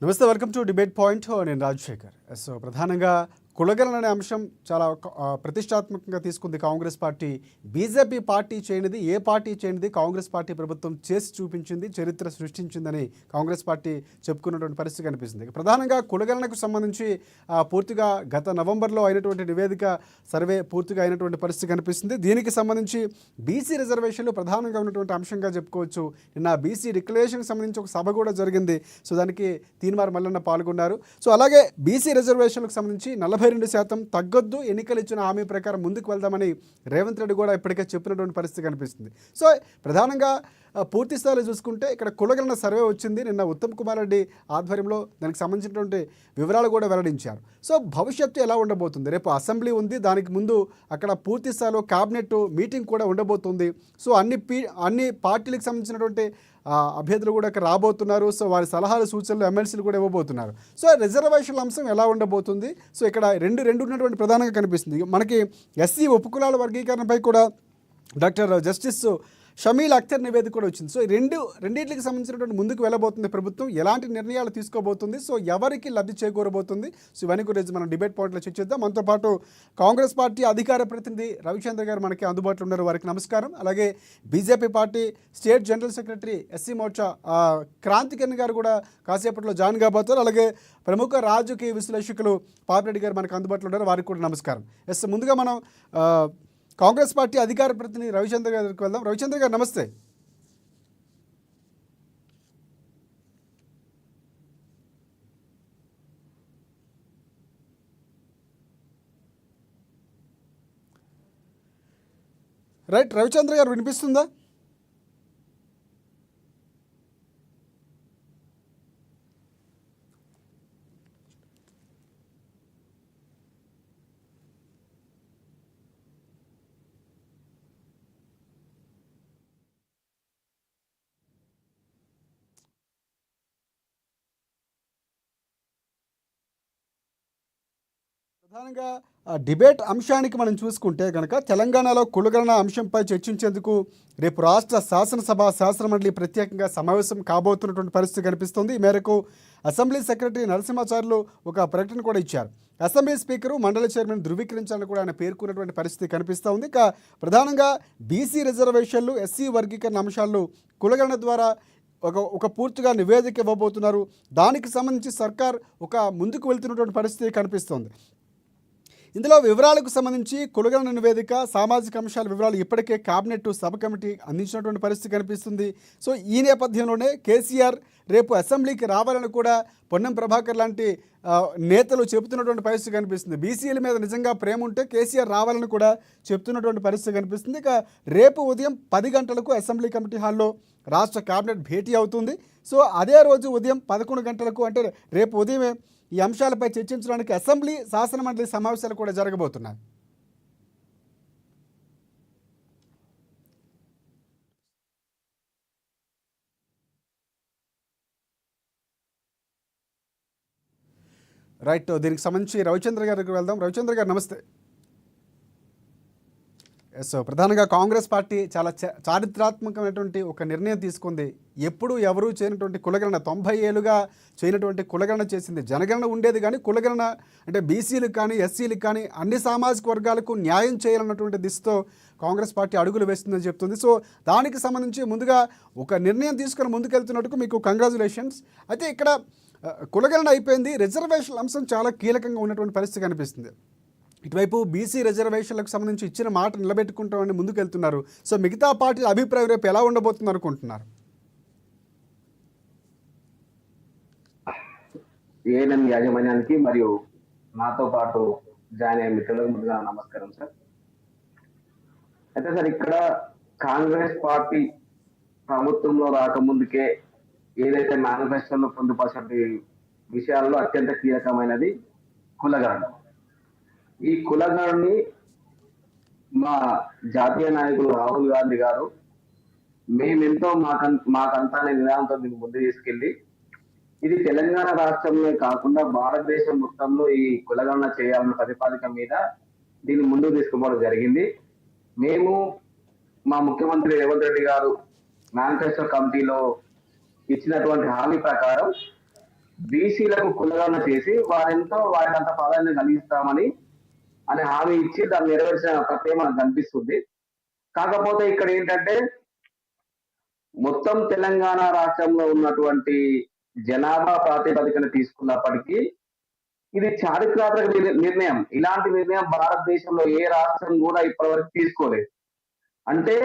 నమస్తే, welcome to debate point. నేను Rajasekhar. So ప్రధానంగా కులగణన అనే అంశం చాలా ప్రతిష్టాత్మకంగా తీసుకుంది కాంగ్రెస్ పార్టీ. బీజేపీ పార్టీ చేయనిది, ఏ పార్టీ చేయనిది కాంగ్రెస్ పార్టీ ప్రభుత్వం చేసి చూపించింది, చరిత్ర సృష్టించిందని కాంగ్రెస్ పార్టీ చెప్పుకున్నటువంటి పరిస్థితి కనిపిస్తుంది. ప్రధానంగా కులగణనకు సంబంధించి పూర్తిగా గత నవంబర్లో అయినటువంటి నివేదిక సర్వే పూర్తిగా అయినటువంటి పరిస్థితి కనిపిస్తుంది. దీనికి సంబంధించి బీసీ రిజర్వేషన్లు ప్రధానంగా ఉన్నటువంటి అంశంగా చెప్పుకోవచ్చు. నిన్న బీసీ డిక్లరేషన్కి సంబంధించి ఒక సభ కూడా జరిగింది. సో దానికి తీన్మార్ మల్లన్న పాల్గొన్నారు. సో అలాగే బీసీ రిజర్వేషన్లకు సంబంధించి 42% తగ్గొద్దు, ఎన్నికలు ఇచ్చిన హామీ ప్రకారం ముందుకు వెళ్దామని రేవంత్ రెడ్డి కూడా ఇప్పటికే చెప్పినటువంటి పరిస్థితి కనిపిస్తుంది. సో ప్రధానంగా పూర్తి స్థాయిలో చూసుకుంటే ఇక్కడ కులగణన సర్వే వచ్చింది. నిన్న ఉత్తమ్ కుమార్ రెడ్డి ఆధ్వర్యంలో దానికి సంబంధించినటువంటి వివరాలు కూడా వెల్లడించారు. సో భవిష్యత్తు ఎలా ఉండబోతుంది? రేపు అసెంబ్లీ ఉంది, దానికి ముందు అక్కడ పూర్తి స్థాయిలో క్యాబినెట్ మీటింగ్ కూడా ఉండబోతుంది. సో అన్ని పార్టీలకు సంబంధించినటువంటి అభ్యర్థులు కూడా ఇక్కడ రాబోతున్నారు. సో వారి సలహాలు సూచనలు ఎమ్మెల్సీలు కూడా ఇవ్వబోతున్నారు. సో రిజర్వేషన్ల అంశం ఎలా ఉండబోతుంది? సో ఇక్కడ రెండు ఉన్నటువంటి ప్రధానంగా కనిపిస్తుంది. మనకి ఎస్సీ ఉపకులాల వర్గీకరణపై కూడా డాక్టర్ జస్టిస్ షమీల్ అఖ్తర్ నివేదిక కూడా వచ్చింది. సో రెండింటికి సంబంధించినటువంటి ముందుకు వెళ్ళబోతుంది ప్రభుత్వం, ఎలాంటి నిర్ణయాలు తీసుకోబోతుంది, సో ఎవరికి లబ్ధి చేకూరబోతుంది, సో ఇవన్నీ గురించి మనం డిబేట్ పాయింట్లో చర్చిద్దాం. మనతో పాటు కాంగ్రెస్ పార్టీ అధికార ప్రతినిధి రవిచంద్ర గారు మనకి అందుబాటులో ఉన్నారు. వారికి నమస్కారం. అలాగే BJP party state general secretary SC Morcha Kranthi Kiran గారు కూడా కాసేపట్లో జాయిన్ కాబోతారు. అలాగే ప్రముఖ రాజకీయ విశ్లేషకులు పాపిరెడ్డి గారు మనకు అందుబాటులో ఉన్నారు. వారికి కూడా నమస్కారం. ముందుగా మనం కాంగ్రెస్ పార్టీ అధికార ప్రతినిధి రవిచంద్ర గారి దగ్గరికి వెళ్దాం. రవిచంద్ర గారు నమస్తే. రైట్, రవిచంద్ర గారు వినిపిస్తుందా? ప్రధానంగా డిబేట్ అంశానికి మనం చూసుకుంటే కనుక తెలంగాణలో కులగణన అంశంపై చర్చించేందుకు రేపు రాష్ట్ర శాసనసభ శాసనమండలి ప్రత్యేకంగా సమావేశం కాబోతున్నటువంటి పరిస్థితి కనిపిస్తుంది. ఈ మేరకు అసెంబ్లీ సెక్రటరీ నరసింహాచార్యులు ఒక ప్రకటన కూడా ఇచ్చారు. అసెంబ్లీ స్పీకరు మండలి చైర్మన్ ధృవీకరించాలని కూడా ఆయన పేర్కొన్నటువంటి పరిస్థితి కనిపిస్తూ ఉంది. ఇక ప్రధానంగా బీసీ రిజర్వేషన్లు, ఎస్సీ వర్గీకరణ అంశాలు కులగణన ద్వారా ఒక పూర్తిగా నివేదిక ఇవ్వబోతున్నారు. దానికి సంబంధించి సర్కార్ ఒక ముందుకు వెళ్తున్నటువంటి పరిస్థితి కనిపిస్తోంది. ఇందులో వివరాలకు సంబంధించి కులగణన నివేదిక, సామాజిక అంశాల వివరాలు ఇప్పటికే కేబినెట్ సబ్ కమిటీ అందించినటువంటి పరిస్థితి కనిపిస్తుంది. సో ఈ నేపథ్యంలోనే కేసీఆర్ రేపు అసెంబ్లీకి రావాలని కూడా పొన్నం ప్రభాకర్ లాంటి నేతలు చెబుతున్నటువంటి పరిస్థితి కనిపిస్తుంది. బీసీల మీద నిజంగా ప్రేమ ఉంటే కేసీఆర్ రావాలని కూడా చెప్తున్నటువంటి పరిస్థితి కనిపిస్తుంది. ఇక రేపు ఉదయం 10 గంటలకు అసెంబ్లీ కమిటీ హాల్లో రాష్ట్ర కేబినెట్ భేటీ అవుతుంది. సో అదే రోజు ఉదయం 11 గంటలకు, అంటే రేపు ఉదయమే ఈ అంశాలపై చర్చించడానికి అసెంబ్లీ శాసనమండలి సమావేశాలు కూడా జరగబోతున్నాయి. రైట్, దీనికి సంబంధించి రవిచంద్ర గారికి వెళ్దాం. రవిచంద్ర గారు నమస్తే. సో ప్రధానంగా కాంగ్రెస్ పార్టీ చాలా చారిత్రాత్మకమైనటువంటి ఒక నిర్ణయం తీసుకుంది. ఎప్పుడు ఎవరూ చేయనటువంటి కులగణన, 90 ఏళ్ళుగా చేయనటువంటి కులగణన చేసింది. జనగణన ఉండేది కానీ కులగణన అంటే బీసీలకు కానీ ఎస్సీలకు కానీ అన్ని సామాజిక వర్గాలకు న్యాయం చేయాలన్నటువంటి దిశతో కాంగ్రెస్ పార్టీ అడుగులు వేస్తుందని చెప్తుంది. సో దానికి సంబంధించి ముందుగా ఒక నిర్ణయం తీసుకొని ముందుకెళ్తున్నట్టుకు మీకు కంగ్రాచులేషన్స్. అయితే ఇక్కడ కులగణన అయిపోయింది, రిజర్వేషన్ అంశం చాలా కీలకంగా ఉన్నటువంటి పరిస్థితి కనిపిస్తుంది. ఇటువైపు బీసీ రిజర్వేషన్లకు సంబంధించి ఇచ్చిన మాట నిలబెట్టుకుంటామని ముందుకెళ్తున్నారు. సో మిగతా పార్టీల అభిప్రాయం రేపు ఎలా ఉండబోతుంది అనుకుంటున్నారు? ఏఎన్ఎం యాజమాన్యానికి మరియు నాతో పాటు జాయిన్ అయ్యే మిత్రులకు ముందుగా నమస్కారం సార్. అయితే సార్, ఇక్కడ కాంగ్రెస్ పార్టీ ప్రభుత్వంలో రాకముందుకే ఏదైతే మేనిఫెస్టోలో పొందుపరిచిన విషయాల్లో అత్యంత కీలకమైనది కులగణన. ఈ కులగణని మా జాతీయ నాయకులు రాహుల్ గాంధీ గారు మేమెంతో మాకంతా నినాదంతో ముందు తీసుకెళ్లి ఇది తెలంగాణ రాష్ట్రంలో కాకుండా భారతదేశం మొత్తంలో ఈ కులగణన చేయాలన్న ప్రతిపాదిక మీద దీన్ని ముందుకు తీసుకుపోవడం జరిగింది. మేము మా ముఖ్యమంత్రి రేవంత్ రెడ్డి గారు మేనిఫెస్టో కమిటీలో ఇచ్చినటువంటి హామీ ప్రకారం బీసీలకు కులగణన చేసి వారికంత ప్రాధాన్యత కలిగిస్తామని హామీ ఇచ్చి దాన్ని నెరవేర్చిన ప్రక్రియ మనకు కనిపిస్తుంది. కాకపోతే ఇక్కడ ఏంటంటే మొత్తం తెలంగాణ రాష్ట్రంలో ఉన్నటువంటి జనాభా ప్రాతిపదికన తీసుకున్నప్పటికీ ఇది చారిత్రాత్మక నిర్ణయం. ఇలాంటి నిర్ణయం భారతదేశంలో ఏ రాష్ట్రం కూడా ఇప్పటివరకు తీసుకోలేదు. అంటే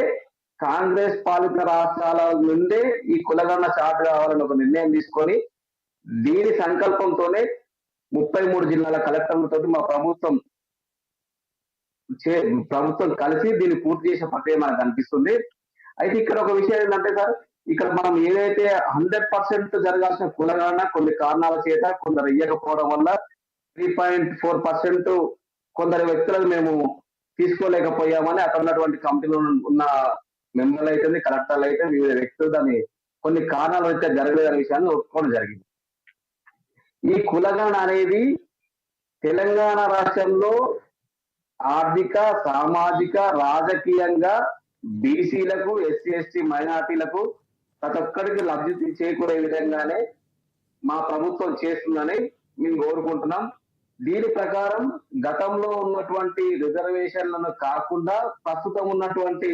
కాంగ్రెస్ పాలిత రాష్ట్రాల నుండే ఈ కులగణన చాటు కావాలని ఒక నిర్ణయం తీసుకొని దీని సంకల్పంతోనే 33 జిల్లాల కలెక్టర్లతో మా ప్రభుత్వం కలిసి దీన్ని పూర్తి చేసే ప్రక్రియ మనకు కనిపిస్తుంది. అయితే ఇక్కడ ఒక విషయం ఏంటంటే సార్, ఇక్కడ మనం ఏదైతే 100% జరగాల్సిన కులగణన కొన్ని కారణాల చేత కొందరు ఇయ్యకపోవడం వల్ల 3.4% కొందరు వ్యక్తులకు మేము తీసుకోలేకపోయామని అక్కడ ఉన్నటువంటి కమిటీలో ఉన్న మెంబర్లు అయితే కలెక్టర్లు అయితే వివిధ వ్యక్తులు దాన్ని కొన్ని కారణాల అయితే జరగలేదనే విషయాన్ని ఒప్పుకోవడం జరిగింది. ఈ కులగణన అనేది తెలంగాణ రాష్ట్రంలో ఆర్థిక, సామాజిక, రాజకీయంగా బీసీలకు, ఎస్సీ ఎస్టీ మైనార్టీలకు ప్రతి ఒక్కరికి లబ్ధి చేకూరే విధంగానే మా ప్రభుత్వం చేస్తుందని మేము కోరుకుంటున్నాం. దీని ప్రకారం గతంలో ఉన్నటువంటి రిజర్వేషన్లను కాకుండా ప్రస్తుతం ఉన్నటువంటి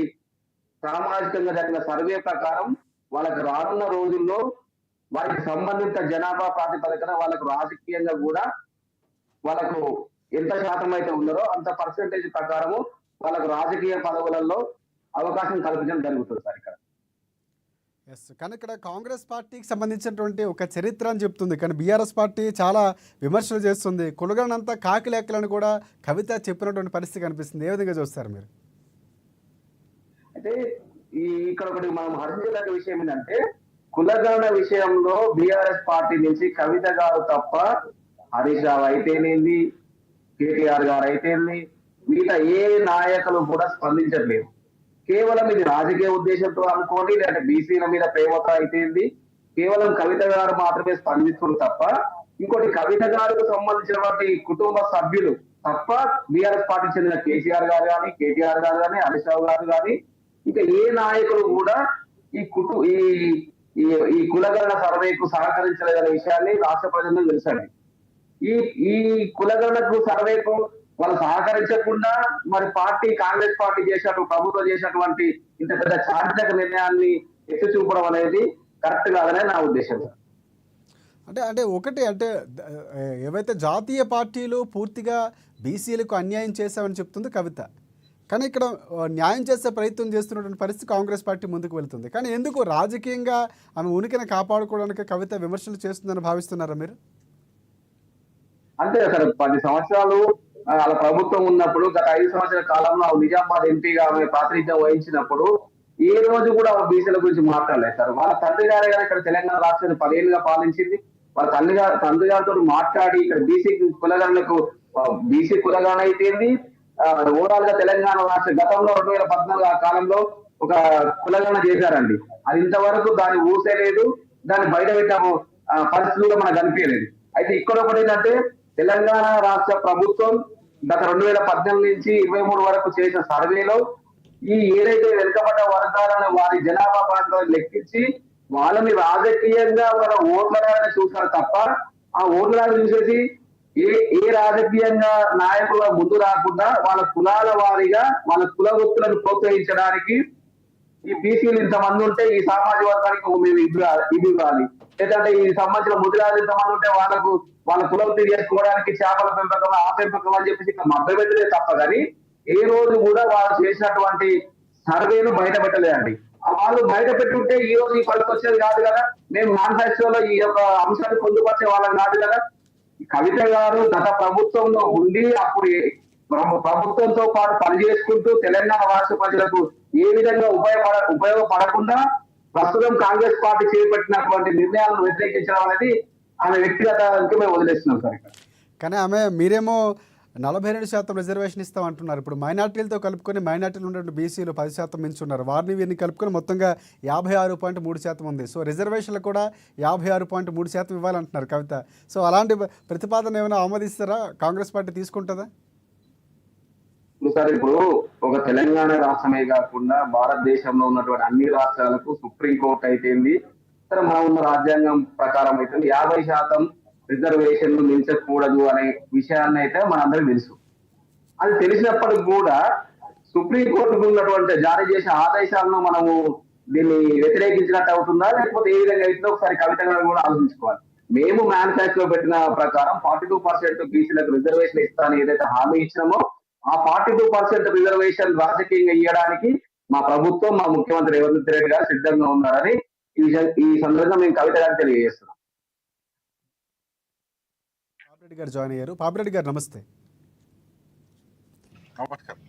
సామాజికంగా జరిగిన సర్వే ప్రకారం వాళ్ళకి రానున్న రోజుల్లో వారికి సంబంధిత జనాభా ప్రాతిపదికన వాళ్ళకు రాజకీయంగా కూడా వాళ్ళకు ఎంత శాతం అయితే ఉన్నారో అంత పర్సెంటేజ్ ప్రకారము వాళ్ళకు రాజకీయ పదవులలో అవకాశం కల్పించడం జరుగుతుంది సార్ ఇక్కడ. ఎస్, కానీ ఇక్కడ కాంగ్రెస్ పార్టీకి సంబంధించినటువంటి ఒక చరిత్ర అని చెప్తుంది, కానీ బీఆర్ఎస్ పార్టీ చాలా విమర్శలు చేస్తుంది. కులగణనంతా కాకి లెక్కలను కూడా కవిత చెప్పినటువంటి పరిస్థితి కనిపిస్తుంది. ఏ విధంగా చూస్తారు మీరు? అయితే ఇక్కడ ఒకటి మనం హర్షించదగ్గ విషయం ఏంటంటే కులగణన విషయంలో బీఆర్ఎస్ పార్టీ నుంచి కవిత గారు తప్ప హరీష్ రావు అయితేనేది, కేటీఆర్ గారు అయితేంది, మిగతా ఏ నాయకులు కూడా స్పందించట్లేదు. కేవలం ఇది రాజకీయ ఉద్దేశంతో అనుకోండి, లేదంటే బీసీల మీద ప్రేమతో అయితేంది, కేవలం కవిత గారు మాత్రమే స్పందిస్తున్నారు తప్ప ఇంకోటి కవిత గారికి సంబంధించినటువంటి కుటుంబ సభ్యులు తప్ప బీఆర్ఎస్ పార్టీ చెందిన కేసీఆర్ గారు కానీ, కేటీఆర్ గారు కానీ, హరీష్ రావు గారు కానీ ఇంకా ఏ నాయకులు కూడా ఈ కులగణన సర్వేకు సహకరించలేదనే విషయాన్ని రాష్ట్ర ప్రజలకు తెలుసండి. ఈ కులగణనకు సర్వేకు వాళ్ళు సహకరించకుండా మరి కాంగ్రెస్ పార్టీ ప్రభుత్వం చేసినటువంటి ఇంత పెద్ద చారిత్రక నిర్ణయాన్ని ఎత్తి చూపడం అనేది కరెక్ట్ కాదనే నా ఉద్దేశం. అంటే ఏవైతే జాతీయ పార్టీలు పూర్తిగా బీసీలకు అన్యాయం చేశామని చెప్తుంది కవిత, కానీ ఇక్కడ న్యాయం చేసే ప్రయత్నం చేస్తున్నటువంటి పరిస్థితి కాంగ్రెస్ పార్టీ ముందుకు వెళ్తుంది. కానీ ఎందుకు రాజకీయంగా ఆమె ఉనికిని కాపాడుకోవడానికి కవిత విమర్శలు చేస్తుందని భావిస్తున్నారా మీరు? అంతే సార్, 10 సంవత్సరాలు వాళ్ళ ప్రభుత్వం ఉన్నప్పుడు గత 5 సంవత్సరాల కాలంలో నిజామాబాద్ ఎంపీగా ఆమె ప్రాతినిధ్యం వహించినప్పుడు ఏ రోజు కూడా బీసీల గురించి మాట్లాడలేదు సార్. వాళ్ళ తండ్రి గారే ఇక్కడ తెలంగాణ రాష్ట్రాన్ని 10 ఏళ్ళుగా పాలించింది. వాళ్ళ తండ్రి గారితో మాట్లాడి ఇక్కడ బీసీ కులగణన అయితేంది, ఓవరాల్ గా తెలంగాణ రాష్ట్ర గతంలో 2014 ఆ కాలంలో ఒక కులగణన చేశారండి. అది ఇంతవరకు దాన్ని ఊసేలేదు, దాన్ని బయట పెట్టాము పరిస్థితుల్లో మనకు కనిపించలేదు. అయితే ఇక్కడ ఒకటి ఏంటంటే తెలంగాణ రాష్ట్ర ప్రభుత్వం గత 2018 నుంచి 23 వరకు చేసిన సర్వేలో ఏదైతే వెనుకబడ్డ వర్గాలను వారి జనాభా ప్రాంతాలను లెక్కించి వాళ్ళని రాజకీయంగా వాళ్ళ ఓట్లని చూస్తారు తప్ప ఆ ఓట్లను చూసేసి ఏ రాజకీయంగా నాయకుల ముందు రాకుండా వాళ్ళ కులాల వారీగా వాళ్ళ కుల వృత్తులను ప్రోత్సహించడానికి ఈ బీసీలు ఇంతమంది ఉంటే ఈ సామాజిక వర్గానికి మేము ఇది ఇవ్వాలి, లేదంటే ఈ సంబంధించిన ముదిరాజు ఇంతమంది ఉంటే వాళ్ళ కులవృత్తి చేసుకోవడానికి చేపల పెంపకం, ఆ పెంపకం అని చెప్పేసి ఇక్కడ మభ్య పెట్టలే తప్ప కానీ ఏ రోజు కూడా వాళ్ళు చేసినటువంటి సర్వేను బయట పెట్టలేదండి. వాళ్ళు బయట పెట్టుంటే ఈ రోజు ఈ పరిస్థితి వచ్చేది కాదు కదా, మేము మేనిఫెస్టోలో ఈ యొక్క అంశాన్ని పొందుపరిచే వాళ్ళం కాదు కదా. కవిత గారు గత ప్రభుత్వంలో ఉండి అప్పుడు ప్రభుత్వంతో పాటు పనిచేసుకుంటూ తెలంగాణ రాష్ట్ర ప్రజలకు ఏ విధంగా ఉపయోగపడకుండా ప్రస్తుతం కాంగ్రెస్ పార్టీ చేపట్టినటువంటి నిర్ణయాలను వ్యతిరేకించడం అనేది ఆమె వ్యక్తిగతానికి మేము వదిలేస్తున్నాం సార్. కానీ మీరేమో 42% రిజర్వేషన్ ఇస్తాం అంటున్నారు. ఇప్పుడు మైనార్టీలతో కలుపుకొని మైనార్టీలు ఉన్నటువంటి బీసీలు 10% మించున్నారు. వీరిని కలుపుకొని మొత్తంగా 56.3% ఉంది. సో రిజర్వేషన్లు కూడా 56.3% ఇవ్వాలంటున్నారు కవిత. సో అలాంటి ప్రతిపాదన ఏమైనా ఆమోదిస్తారా, కాంగ్రెస్ పార్టీ తీసుకుంటుందా? సార్ ఇప్పుడు ఒక తెలంగాణ రాష్ట్రమే కాకుండా భారతదేశంలో ఉన్నటువంటి అన్ని రాష్ట్రాలకు సుప్రీంకోర్టు అయితేంది, సరే మనం ఉన్న రాజ్యాంగం ప్రకారం అయితే 50% రిజర్వేషన్లు మించకూడదు అనే విషయాన్ని అయితే మనందరికీ తెలుసు. అది తెలిసినప్పటికి కూడా సుప్రీంకోర్టుకు ఉన్నటువంటి జారీ చేసిన ఆదేశాలను మనము దీన్ని వ్యతిరేకించినట్టు అవుతుందా, లేకపోతే ఏ విధంగా అయితే ఒకసారి కవిత గారు కూడా ఆలోచించుకోవాలి. మేము మేనిఫెస్టో పెట్టిన ప్రకారం 42% బీసీలకు రిజర్వేషన్ ఇస్తానని ఏదైతే హామీ ఇచ్చినామో ఆ 42% రిజర్వేషన్ రాజకీయంగా ఇవ్వడానికి మా ప్రభుత్వం, మా ముఖ్యమంత్రి రేవంత్ రెడ్డి గారు సిద్ధంగా ఉన్నారని ఈ సందర్భంగా మేము కవిత గారికి తెలియజేస్తున్నాం. పాపిరెడ్డి గారు జాయిన్ అయ్యారు. పాపిరెడ్డి గారు నమస్తే. నమస్కారం.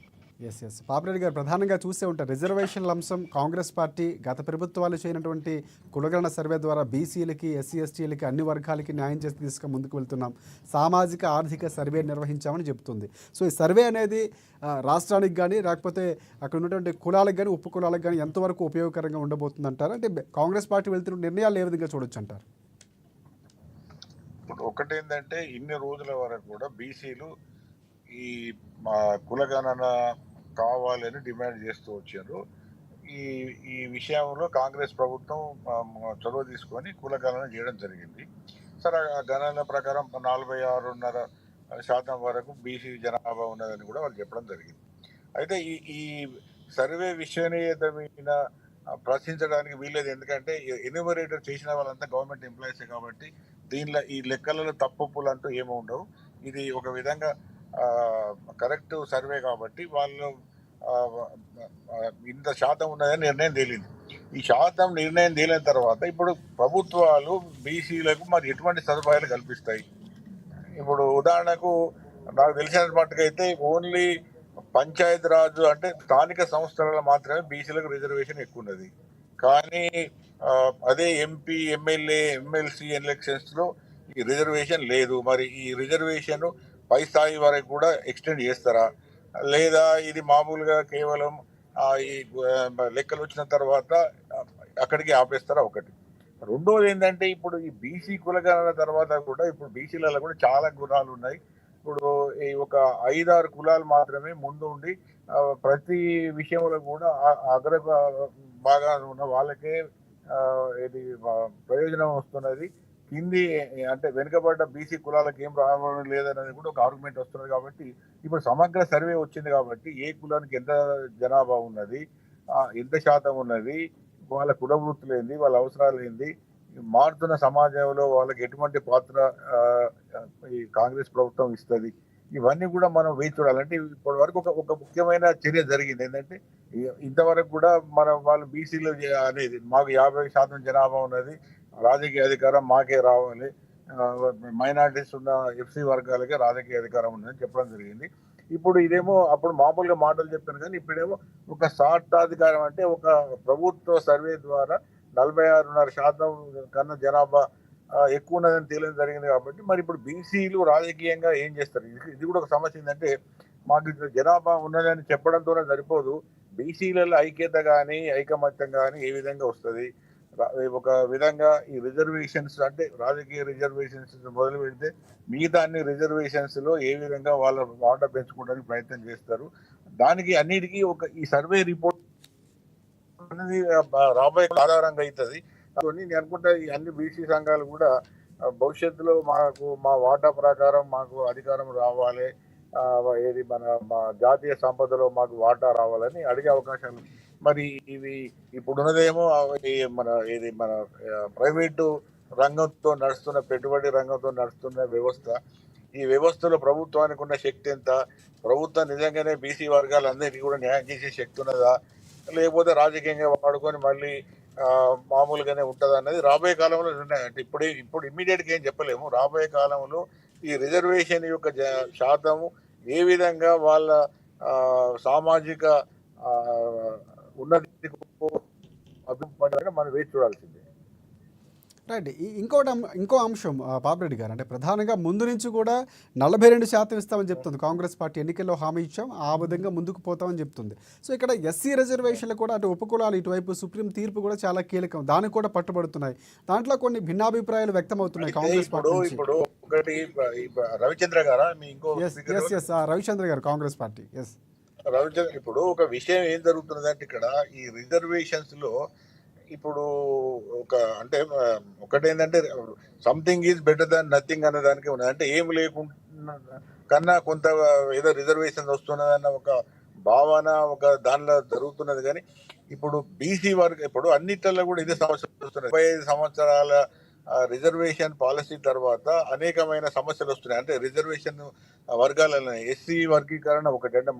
ఎస్ పాపిరెడ్డి గారు, ప్రధానంగా చూసే ఉంటారు రిజర్వేషన్ల అంశం కాంగ్రెస్ పార్టీ గత ప్రభుత్వాలు చేయనటువంటి కులగణన సర్వే ద్వారా బీసీలకి, ఎస్సీ ఎస్టీలకి, అన్ని వర్గాలకి న్యాయం చేసి తీసుకుని ముందుకు వెళ్తున్నాం, సామాజిక ఆర్థిక సర్వే నిర్వహించామని చెప్తుంది. సో ఈ సర్వే అనేది రాష్ట్రానికి కానీ లేకపోతే అక్కడ ఉన్నటువంటి కులాలకు కానీ ఉప కులాలకు కానీ ఎంతవరకు ఉపయోగకరంగా ఉండబోతుంది అంటారు? అంటే కాంగ్రెస్ పార్టీ వెళ్తున్న నిర్ణయాలు ఏ విధంగా చూడొచ్చు అంటారు? ఇప్పుడు ఒకటి ఏంటంటే, ఇన్ని రోజుల వరకు కూడా బీసీలు ఈ మా కులగణన కావాలని డిమాండ్ చేస్తూ వచ్చారు. ఈ ఈ విషయంలో కాంగ్రెస్ ప్రభుత్వం చొరవ తీసుకొని కులగణన చేయడం జరిగింది. సరే, ఆ గణన ప్రకారం 46.5% వరకు బీసీ జనాభా ఉన్నదని కూడా వాళ్ళు చెప్పడం జరిగింది. అయితే ఈ ఈ సర్వే విశ్వనీయత మీద ప్రశ్నించడానికి వీల్లేదు. ఎందుకంటే ఎన్యూమరేటర్ చేసిన వాళ్ళంతా గవర్నమెంట్ ఎంప్లాయీసే కాబట్టి దీనిలో ఈ లెక్కలలో తప్పులు అంటూ ఏమీ ఉండవు. ఇది ఒక విధంగా కరెక్ట్ సర్వే కాబట్టి వాళ్ళు ఇంత శాతం ఉన్నదని నిర్ణయం తేలింది. ఈ శాతం నిర్ణయం తేలిన తర్వాత ఇప్పుడు ప్రభుత్వాలు బీసీలకు మరి ఎటువంటి సదుపాయాలు కల్పిస్తాయి? ఇప్పుడు ఉదాహరణకు నాకు తెలిసిన మట్టుకైతే ఓన్లీ పంచాయతీ రాజు అంటే స్థానిక సంస్థలలో మాత్రమే బీసీలకు రిజర్వేషన్ ఎక్కువ ఉన్నది. కానీ అదే ఎంపీ, ఎమ్మెల్యే, ఎమ్మెల్సీ ఎలక్షన్స్ లో ఈ రిజర్వేషన్ లేదు. మరి ఈ రిజర్వేషన్ పై స్థాయి వరకు కూడా ఎక్స్టెండ్ చేస్తారా, లేదా ఇది మామూలుగా కేవలం ఈ లెక్కలు వచ్చిన తర్వాత అక్కడికి ఆపేస్తారా? ఒకటి. రెండోది ఏంటంటే, ఇప్పుడు ఈ బీసీ కులగణన తర్వాత కూడా ఇప్పుడు బీసీలలో కూడా చాలా గుణాలు ఉన్నాయి. ఇప్పుడు ఈ ఒక 5-6 కులాలు మాత్రమే ముందు ఉండి ప్రతి విషయంలో కూడా అగ్ర బాగా ఉన్న వాళ్ళకే ఇది ప్రయోజనం వస్తున్నది. కింది అంటే వెనుకబడ్డ బీసీ కులాలకు ఏం రావడం లేదనేది కూడా ఒక ఆర్గ్యుమెంట్ వస్తున్నది. కాబట్టి ఇప్పుడు సమగ్ర సర్వే వచ్చింది కాబట్టి ఏ కులానికి ఎంత జనాభా ఉన్నది, ఎంత శాతం ఉన్నది, వాళ్ళ కుల వృత్తులు ఏంది, వాళ్ళ అవసరాలు ఏంది, మారుతున్న సమాజంలో వాళ్ళకి ఎటువంటి పాత్ర ఈ కాంగ్రెస్ ప్రభుత్వం ఇస్తుంది, ఇవన్నీ కూడా మనం వేచి చూడాలంటే ఇప్పటి వరకు ఒక ముఖ్యమైన చర్య జరిగింది. ఏంటంటే ఇంతవరకు కూడా వాళ్ళు బీసీలు అనేది మాకు 50% జనాభా ఉన్నది, రాజకీయ అధికారం మాకే రావాలి, మైనారిటీస్ ఉన్న ఎఫ్సీ వర్గాలకే రాజకీయ అధికారం ఉందని చెప్పడం జరిగింది. ఇప్పుడు ఇదేమో అప్పుడు మామూలుగా మాటలు చెప్పాను, కానీ ఇప్పుడేమో ఒక సార్థాధికారం అంటే ఒక ప్రభుత్వ సర్వే ద్వారా 46.5% కన్నా జనాభా ఎక్కువ ఉన్నదని తేలిన జరిగింది. కాబట్టి మరి ఇప్పుడు బీసీలు రాజకీయంగా ఏం చేస్తారు? ఇది కూడా ఒక సమస్య. ఏంటంటే మాకు జనాభా ఉన్నదని చెప్పడంతోనే సరిపోదు, బీసీలలో ఐక్యత కానీ ఐకమత్యం కానీ ఏ విధంగా వస్తుంది? ఒక విధంగా ఈ రిజర్వేషన్స్ అంటే రాజకీయ రిజర్వేషన్స్ మొదలు పెడితే మిగతా అన్ని రిజర్వేషన్స్ లో ఏ విధంగా వాళ్ళ వాటా పెంచుకోవడానికి ప్రయత్నం చేస్తారు? దానికి అన్నిటికీ ఒక ఈ సర్వే రిపోర్ట్ అనేది రాబోయే ఆధారంగా అవుతుంది. నేను అనుకుంటా ఈ అన్ని బీసీ సంఘాలు కూడా భవిష్యత్తులో మా వాటా ప్రకారం మాకు అధికారం రావాలి, ఏది మా జాతీయ సంపదలో మాకు వాటా రావాలని అడిగే అవకాశాలు. మరి ఇవి ఇప్పుడున్నదేమో మన ప్రైవేటు రంగంతో నడుస్తున్న, పెట్టుబడి రంగంతో నడుస్తున్న వ్యవస్థ. ఈ వ్యవస్థలో ప్రభుత్వానికి ఉన్న శక్తి ఎంత? ప్రభుత్వం నిజంగానే బీసీ వర్గాలందరికీ కూడా న్యాయం చేసే శక్తి ఉన్నదా, లేకపోతే రాజకీయంగా వాడుకొని మళ్ళీ మామూలుగానే ఉంటుందా అన్నది రాబోయే కాలంలో నిర్ణయం. అంటే ఇప్పుడు ఇమ్మీడియట్గా ఏం చెప్పలేము. రాబోయే కాలంలో ఈ రిజర్వేషన్ యొక్క శాతము ఏ విధంగా వాళ్ళ సామాజిక ఉన్నతి అభివృద్ధి మనం వేచి చూడాల్సిందే. రైట్. ఇంకో అంశం పాపిరెడ్డి గారు, అంటే ప్రధానంగా ముందు నుంచి కూడా 42% ఇస్తామని చెప్తుంది కాంగ్రెస్ పార్టీ. ఎన్నికల్లో హామీ ఇచ్చాం, ఆ విధంగా ముందుకు పోతామని చెప్తుంది. సో ఇక్కడ ఎస్సీ రిజర్వేషన్లు కూడా అటు ఉపకులాలు, ఇటువైపు సుప్రీం తీర్పు కూడా చాలా కీలకం, దానికి కూడా పట్టుబడుతున్నాయి. దాంట్లో కొన్ని భిన్నాభిప్రాయాలు వ్యక్తం అవుతున్నాయి కాంగ్రెస్ పార్టీ. ఇప్పుడు ఒకటి రవిచంద్ర గారా రవిచంద్ర గారు కాంగ్రెస్ పార్టీ. ఎస్ రవిచంద్ర, ఇప్పుడు ఒక విషయం ఏం జరుగుతున్నదంటే ఇక్కడ ఈ రిజర్వేషన్స్ లో ఇప్పుడు ఒక అంటే ఒకటేంటంటే something is better than nothing అనే దానికి ఉన్నది. అంటే ఏం లేకుండా కన్నా కొంత ఏదో రిజర్వేషన్ వస్తున్నదన్న ఒక భావన ఒక దానిలో జరుగుతున్నది. కానీ ఇప్పుడు బీసీ వర్గ ఇప్పుడు అన్నిట్లలో కూడా ఇదే సమస్య వస్తున్నది. 25 సంవత్సరాల రిజర్వేషన్ పాలసీ తర్వాత అనేకమైన సమస్యలు వస్తున్నాయి. అంటే రిజర్వేషన్ వర్గాలలో ఎస్సీ వర్గీకరణ ఒకటి, అంటే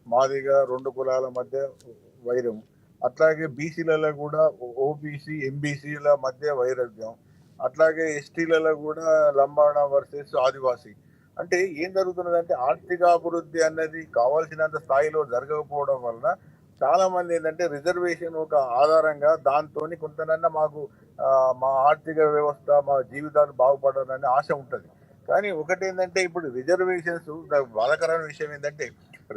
మాదిగ 2 కులాల మధ్య వైరం. అట్లాగే బీసీలలో కూడా ఓబీసీ ఎంబీసీల మధ్య వైరుధ్యం. అట్లాగే ఎస్టీలలో కూడా లంబాడ వర్సెస్ ఆదివాసీ. అంటే ఏం జరుగుతున్నదంటే ఆర్థికాభివృద్ధి అన్నది కావాల్సినంత స్థాయిలో జరగకపోవడం వలన చాలా మంది ఏంటంటే రిజర్వేషన్ ఒక ఆధారంగా దాంతో కొంతనన్నా మాకు మా ఆర్థిక వ్యవస్థ మా జీవితాలు బాగుపడాలని ఆశ ఉంటుంది. కానీ ఒకటి ఏంటంటే ఇప్పుడు రిజర్వేషన్స్ బాధాకరమైన విషయం ఏంటంటే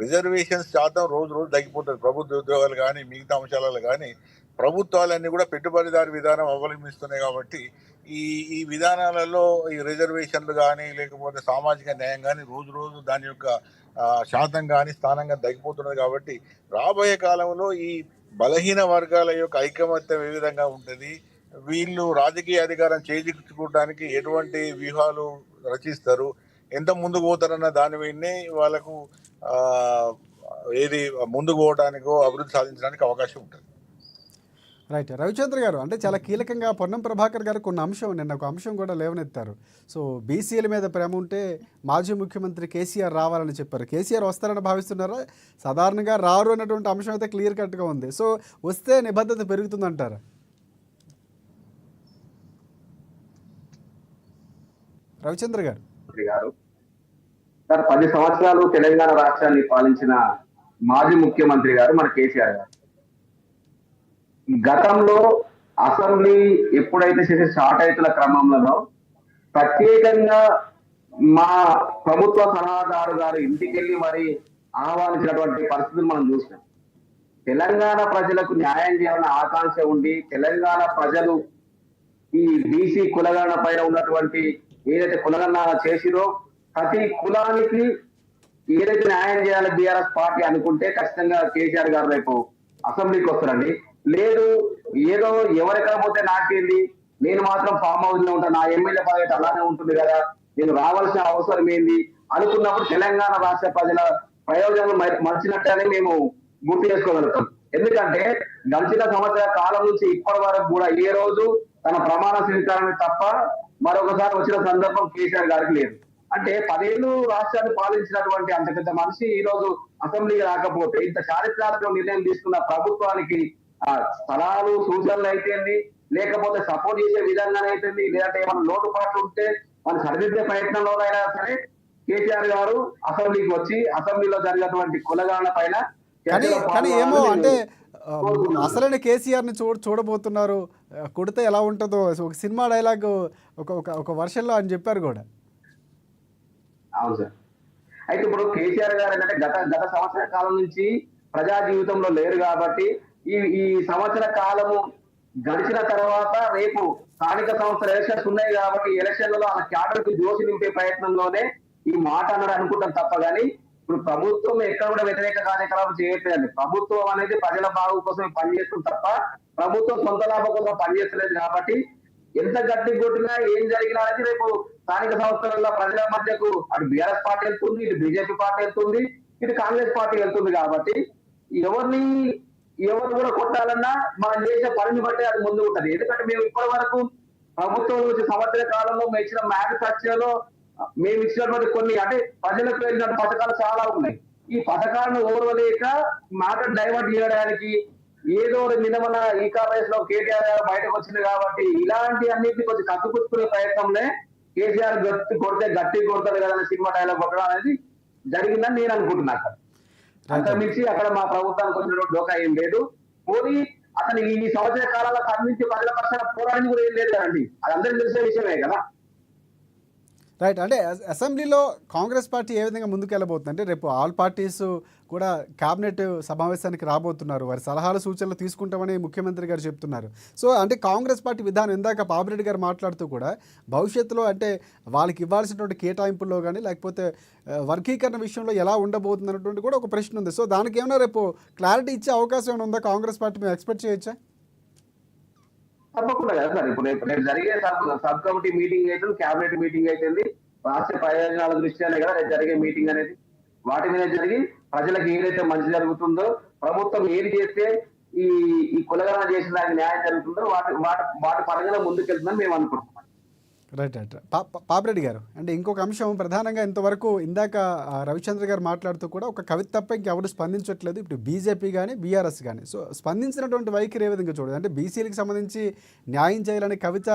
రిజర్వేషన్స్ శాతం రోజు రోజు తగ్గిపోతుంది. ప్రభుత్వ ఉద్యోగాలు కానీ మిగతా అంశాలలో కానీ ప్రభుత్వాలన్నీ కూడా పెట్టుబడిదారు విధానం అవలంబిస్తున్నాయి. కాబట్టి ఈ ఈ విధానాలలో ఈ రిజర్వేషన్లు కానీ లేకపోతే సామాజిక న్యాయం కానీ రోజు రోజు దాని యొక్క శాతం కానీ స్థానం కానీ తగ్గిపోతున్నది. కాబట్టి రాబోయే కాలంలో ఈ బలహీన వర్గాల యొక్క ఐకమత్యం ఏ విధంగా ఉంటుంది, వీళ్ళు రాజకీయ అధికారం చేజిక్కించుకోవడానికి ఎటువంటి వ్యూహాలు రచిస్తారు, ఎంత ముందుకు పోతారన్న దాని మీదనే వాళ్ళకు ఏది ముందుకు పోవడానికో అభివృద్ధి సాధించడానికి అవకాశం ఉంటుంది. రైట్. రవిచంద్ర గారు, అంటే చాలా కీలకంగా పొన్నం ప్రభాకర్ గారు కొన్ని అంశం నిన్న ఒక అంశం కూడా లేవనెత్తారు. సో బీసీల మీద ప్రేమ ఉంటే మాజీ ముఖ్యమంత్రి కేసీఆర్ రావాలని చెప్పారు. కేసీఆర్ వస్తారని భావిస్తున్నారా? సాధారణంగా రారు అన్నటువంటి అంశం అయితే క్లియర్ కట్గా ఉంది. సో వస్తే నిబద్ధత పెరుగుతుందంటారా? రవిచంద్ర గారు సార్ 10 సంవత్సరాలు తెలంగాణ రాష్ట్రాన్ని పాలించిన మాజీ ముఖ్యమంత్రి గారు మన కేసీఆర్ గారు గతంలో అసెంబ్లీ ఎప్పుడైతే స్టార్ట్ అవుతున్న క్రమంలో ప్రత్యేకంగా మా ప్రభుత్వ సలహాదారు గారు ఇంటికెళ్ళి మరి ఆహ్వానించినటువంటి పరిస్థితులు మనం చూసినాం. తెలంగాణ ప్రజలకు న్యాయం చేయాలన్న ఆకాంక్ష ఉండి తెలంగాణ ప్రజలు ఈ బీసీ కులగణన పైన ఉన్నటువంటి ఏదైతే కులగణన చేసిరో ప్రతి కులానికి ఏదైతే న్యాయం చేయాలి బీఆర్ఎస్ పార్టీ అనుకుంటే ఖచ్చితంగా కేసీఆర్ గారు రేపు అసెంబ్లీకి వస్తారండి. లేదు ఏదో ఎవరెక్కడ పోతే నాకేంది, నేను మాత్రం ఫామ్ హౌస్ లో ఉంటాను, నా ఎమ్మెల్యే పదవి అలానే ఉంటుంది కదా, నేను రావాల్సిన అవసరం ఏంది అనుకున్నప్పుడు తెలంగాణ రాష్ట్ర ప్రజల ప్రయోజనం మర్చినట్టనే మేము గుర్తు చేసుకోగలుగుతాం. ఎందుకంటే గడిచిన సంవత్సర కాలం నుంచి ఇప్పటి వరకు కూడా ఏ రోజు తన ప్రమాణ స్వీకారాన్ని తప్ప మరొకసారి వచ్చిన సందర్భం కేసీఆర్ గారికి లేదు. అంటే 10 ఏళ్ళు రాష్ట్రాన్ని పాలించినటువంటి అంత పెద్ద మనిషి ఈ రోజు అసెంబ్లీకి రాకపోతే ఇంత చారిత్రాత్మక నిర్ణయం తీసుకున్న ప్రభుత్వానికి స్థలాలు సూచనలు అయితేంది, లేకపోతే సపోర్ట్ చేసే విధంగానే అయితేంది, లేదంటే ఏమైనా లోటుపాట్లు ఉంటే మనం సరిదిద్దే ప్రయత్నంలోనైనా సరే కేసీఆర్ గారు అసెంబ్లీకి వచ్చి అసెంబ్లీలో జరిగినటువంటి కులగాన పైన కానీ ఏమో అంటే అసలైన కేసీఆర్ని చూడబోతున్నారు, కొడితే ఎలా ఉంటుందో ఒక సినిమా డైలాగ్ ఒక వర్షన్లో అని చెప్పారు కూడా. అవును సార్. అయితే ఇప్పుడు కేసీఆర్ గారు ఏంటంటే గత సంవత్సర కాలం నుంచి ప్రజా జీవితంలో లేరు కాబట్టి ఈ సంవత్సర కాలము గడిచిన తర్వాత రేపు స్థానిక సంస్థల ఎలక్షన్స్ ఉన్నాయి కాబట్టి ఎలక్షన్లలో ఆ క్యాడర్ కి జోసి నింపే ప్రయత్నంలోనే ఈ మాట అన్నాడు అనుకుంటాం తప్ప కానీ ఇప్పుడు ప్రభుత్వం ఎక్కడ కూడా వ్యతిరేక కార్యకలాపం చేయట్లేదండి. ప్రభుత్వం అనేది ప్రజల బాగు కోసం పనిచేస్తుంది తప్ప ప్రభుత్వం సొంత లాభం కోసం పనిచేస్తలేదు. కాబట్టి ఎంత గట్టి కొట్టినా ఏం జరిగినా అనేది రేపు స్థానిక సంస్థలలో ప్రజల మధ్యకు అటు బీఆర్ఎస్ పార్టీ వెళ్తుంది, ఇటు బీజేపీ పార్టీ వెళ్తుంది, ఇటు కాంగ్రెస్ పార్టీ వెళ్తుంది. కాబట్టి ఎవరు కూడా కొట్టాలన్నా మనం చేసే పనిని బట్టి అది ముందు ఉంటది. ఎందుకంటే మేము ఇప్పటి వరకు ప్రభుత్వం నుంచి సంవత్సర కాలంలో మేము ఇచ్చిన మ్యానుఫ్యాక్చర్లో మేము ఇచ్చినటువంటి కొన్ని అంటే ప్రజలకు వెళ్ళిన పథకాలు చాలా ఉన్నాయి. ఈ పథకాలను ఓర్వలేక మాట డైవర్ట్ చేయడానికి ఏదో నిన్న ఈ కాంగ్రెస్ లో కేటీఆర్ గారు బయటకు వచ్చింది కాబట్టి ఇలాంటి అన్నింటినీ కొంచెం కట్టుపుచ్చుకునే ప్రయత్నంలో కేసీఆర్ గట్టి కొడతాడు కదా సినిమా డైలాగ్ కొట్టడం అనేది జరిగిందని నేను అనుకుంటున్నాను. అంతమించి అక్కడ మా ప్రభుత్వానికి వచ్చినటువంటి డోకా ఏం లేదు. మోదీ అతను ఈ సంవత్సర కాలంలో అందించి ప్రజల పక్షాన పోరాటం కూడా ఏం లేదు కదండి, అది అందరికీ తెలిసే విషయమే కదా. రైట్. అంటే అసెంబ్లీలో కాంగ్రెస్ పార్టీ ఏ విధంగా ముందుకెళ్ళబోతుంది అంటే రేపు ఆల్ పార్టీస్ కూడా క్యాబినెట్ సమావేశానికి రాబోతున్నారు, వారి సలహాలు సూచనలు తీసుకుంటామని ముఖ్యమంత్రి గారు చెప్తున్నారు. సో అంటే కాంగ్రెస్ పార్టీ విధానం ఇందాక పాపిరెడ్డి గారు మాట్లాడుతూ కూడా భవిష్యత్తులో అంటే వాళ్ళకి ఇవ్వాల్సినటువంటి కేటాయింపుల్లో కానీ లేకపోతే వర్గీకరణ విషయంలో ఎలా ఉండబోతుంది అన్నటువంటి కూడా ఒక ప్రశ్న ఉంది. సో దానికి ఏమైనా రేపు క్లారిటీ ఇచ్చే అవకాశం ఏమైనా ఉందా కాంగ్రెస్ పార్టీ మేము ఎక్స్పెక్ట్ చేయొచ్చా? తప్పకుండా కదా సార్. ఇప్పుడు రేపు జరిగే సబ్ కమిటీ మీటింగ్ అయితే, క్యాబినెట్ మీటింగ్ అయితే రాష్ట్ర ప్రయోజనాల దృష్ట్యానే కదా రేపు జరిగే మీటింగ్ అనేది. వాటి మీద జరిగి ప్రజలకు ఏదైతే మంచి జరుగుతుందో, ప్రభుత్వం ఏది చేస్తే ఈ ఈ కులగణన చేసిన దానికి న్యాయం జరుగుతుందో వాటి వాటి వాటి పరంగా ముందుకెళ్తుందని మేము అనుకుంటున్నాం. రైట్ రైట్ పాపిరెడ్డి గారు, అంటే ఇంకొక అంశం ప్రధానంగా ఇంతవరకు ఇందాక రవిచంద్ర గారు మాట్లాడుతూ కూడా ఒక కవిత తప్ప ఇంకెవరు స్పందించట్లేదు, ఇప్పుడు బీజేపీ కానీ బీఆర్ఎస్ కానీ. సో స్పందించినటువంటి వైఖరి ఏ విధంగా చూడదు, అంటే బీసీలకు సంబంధించి న్యాయం చేయాలని కవిత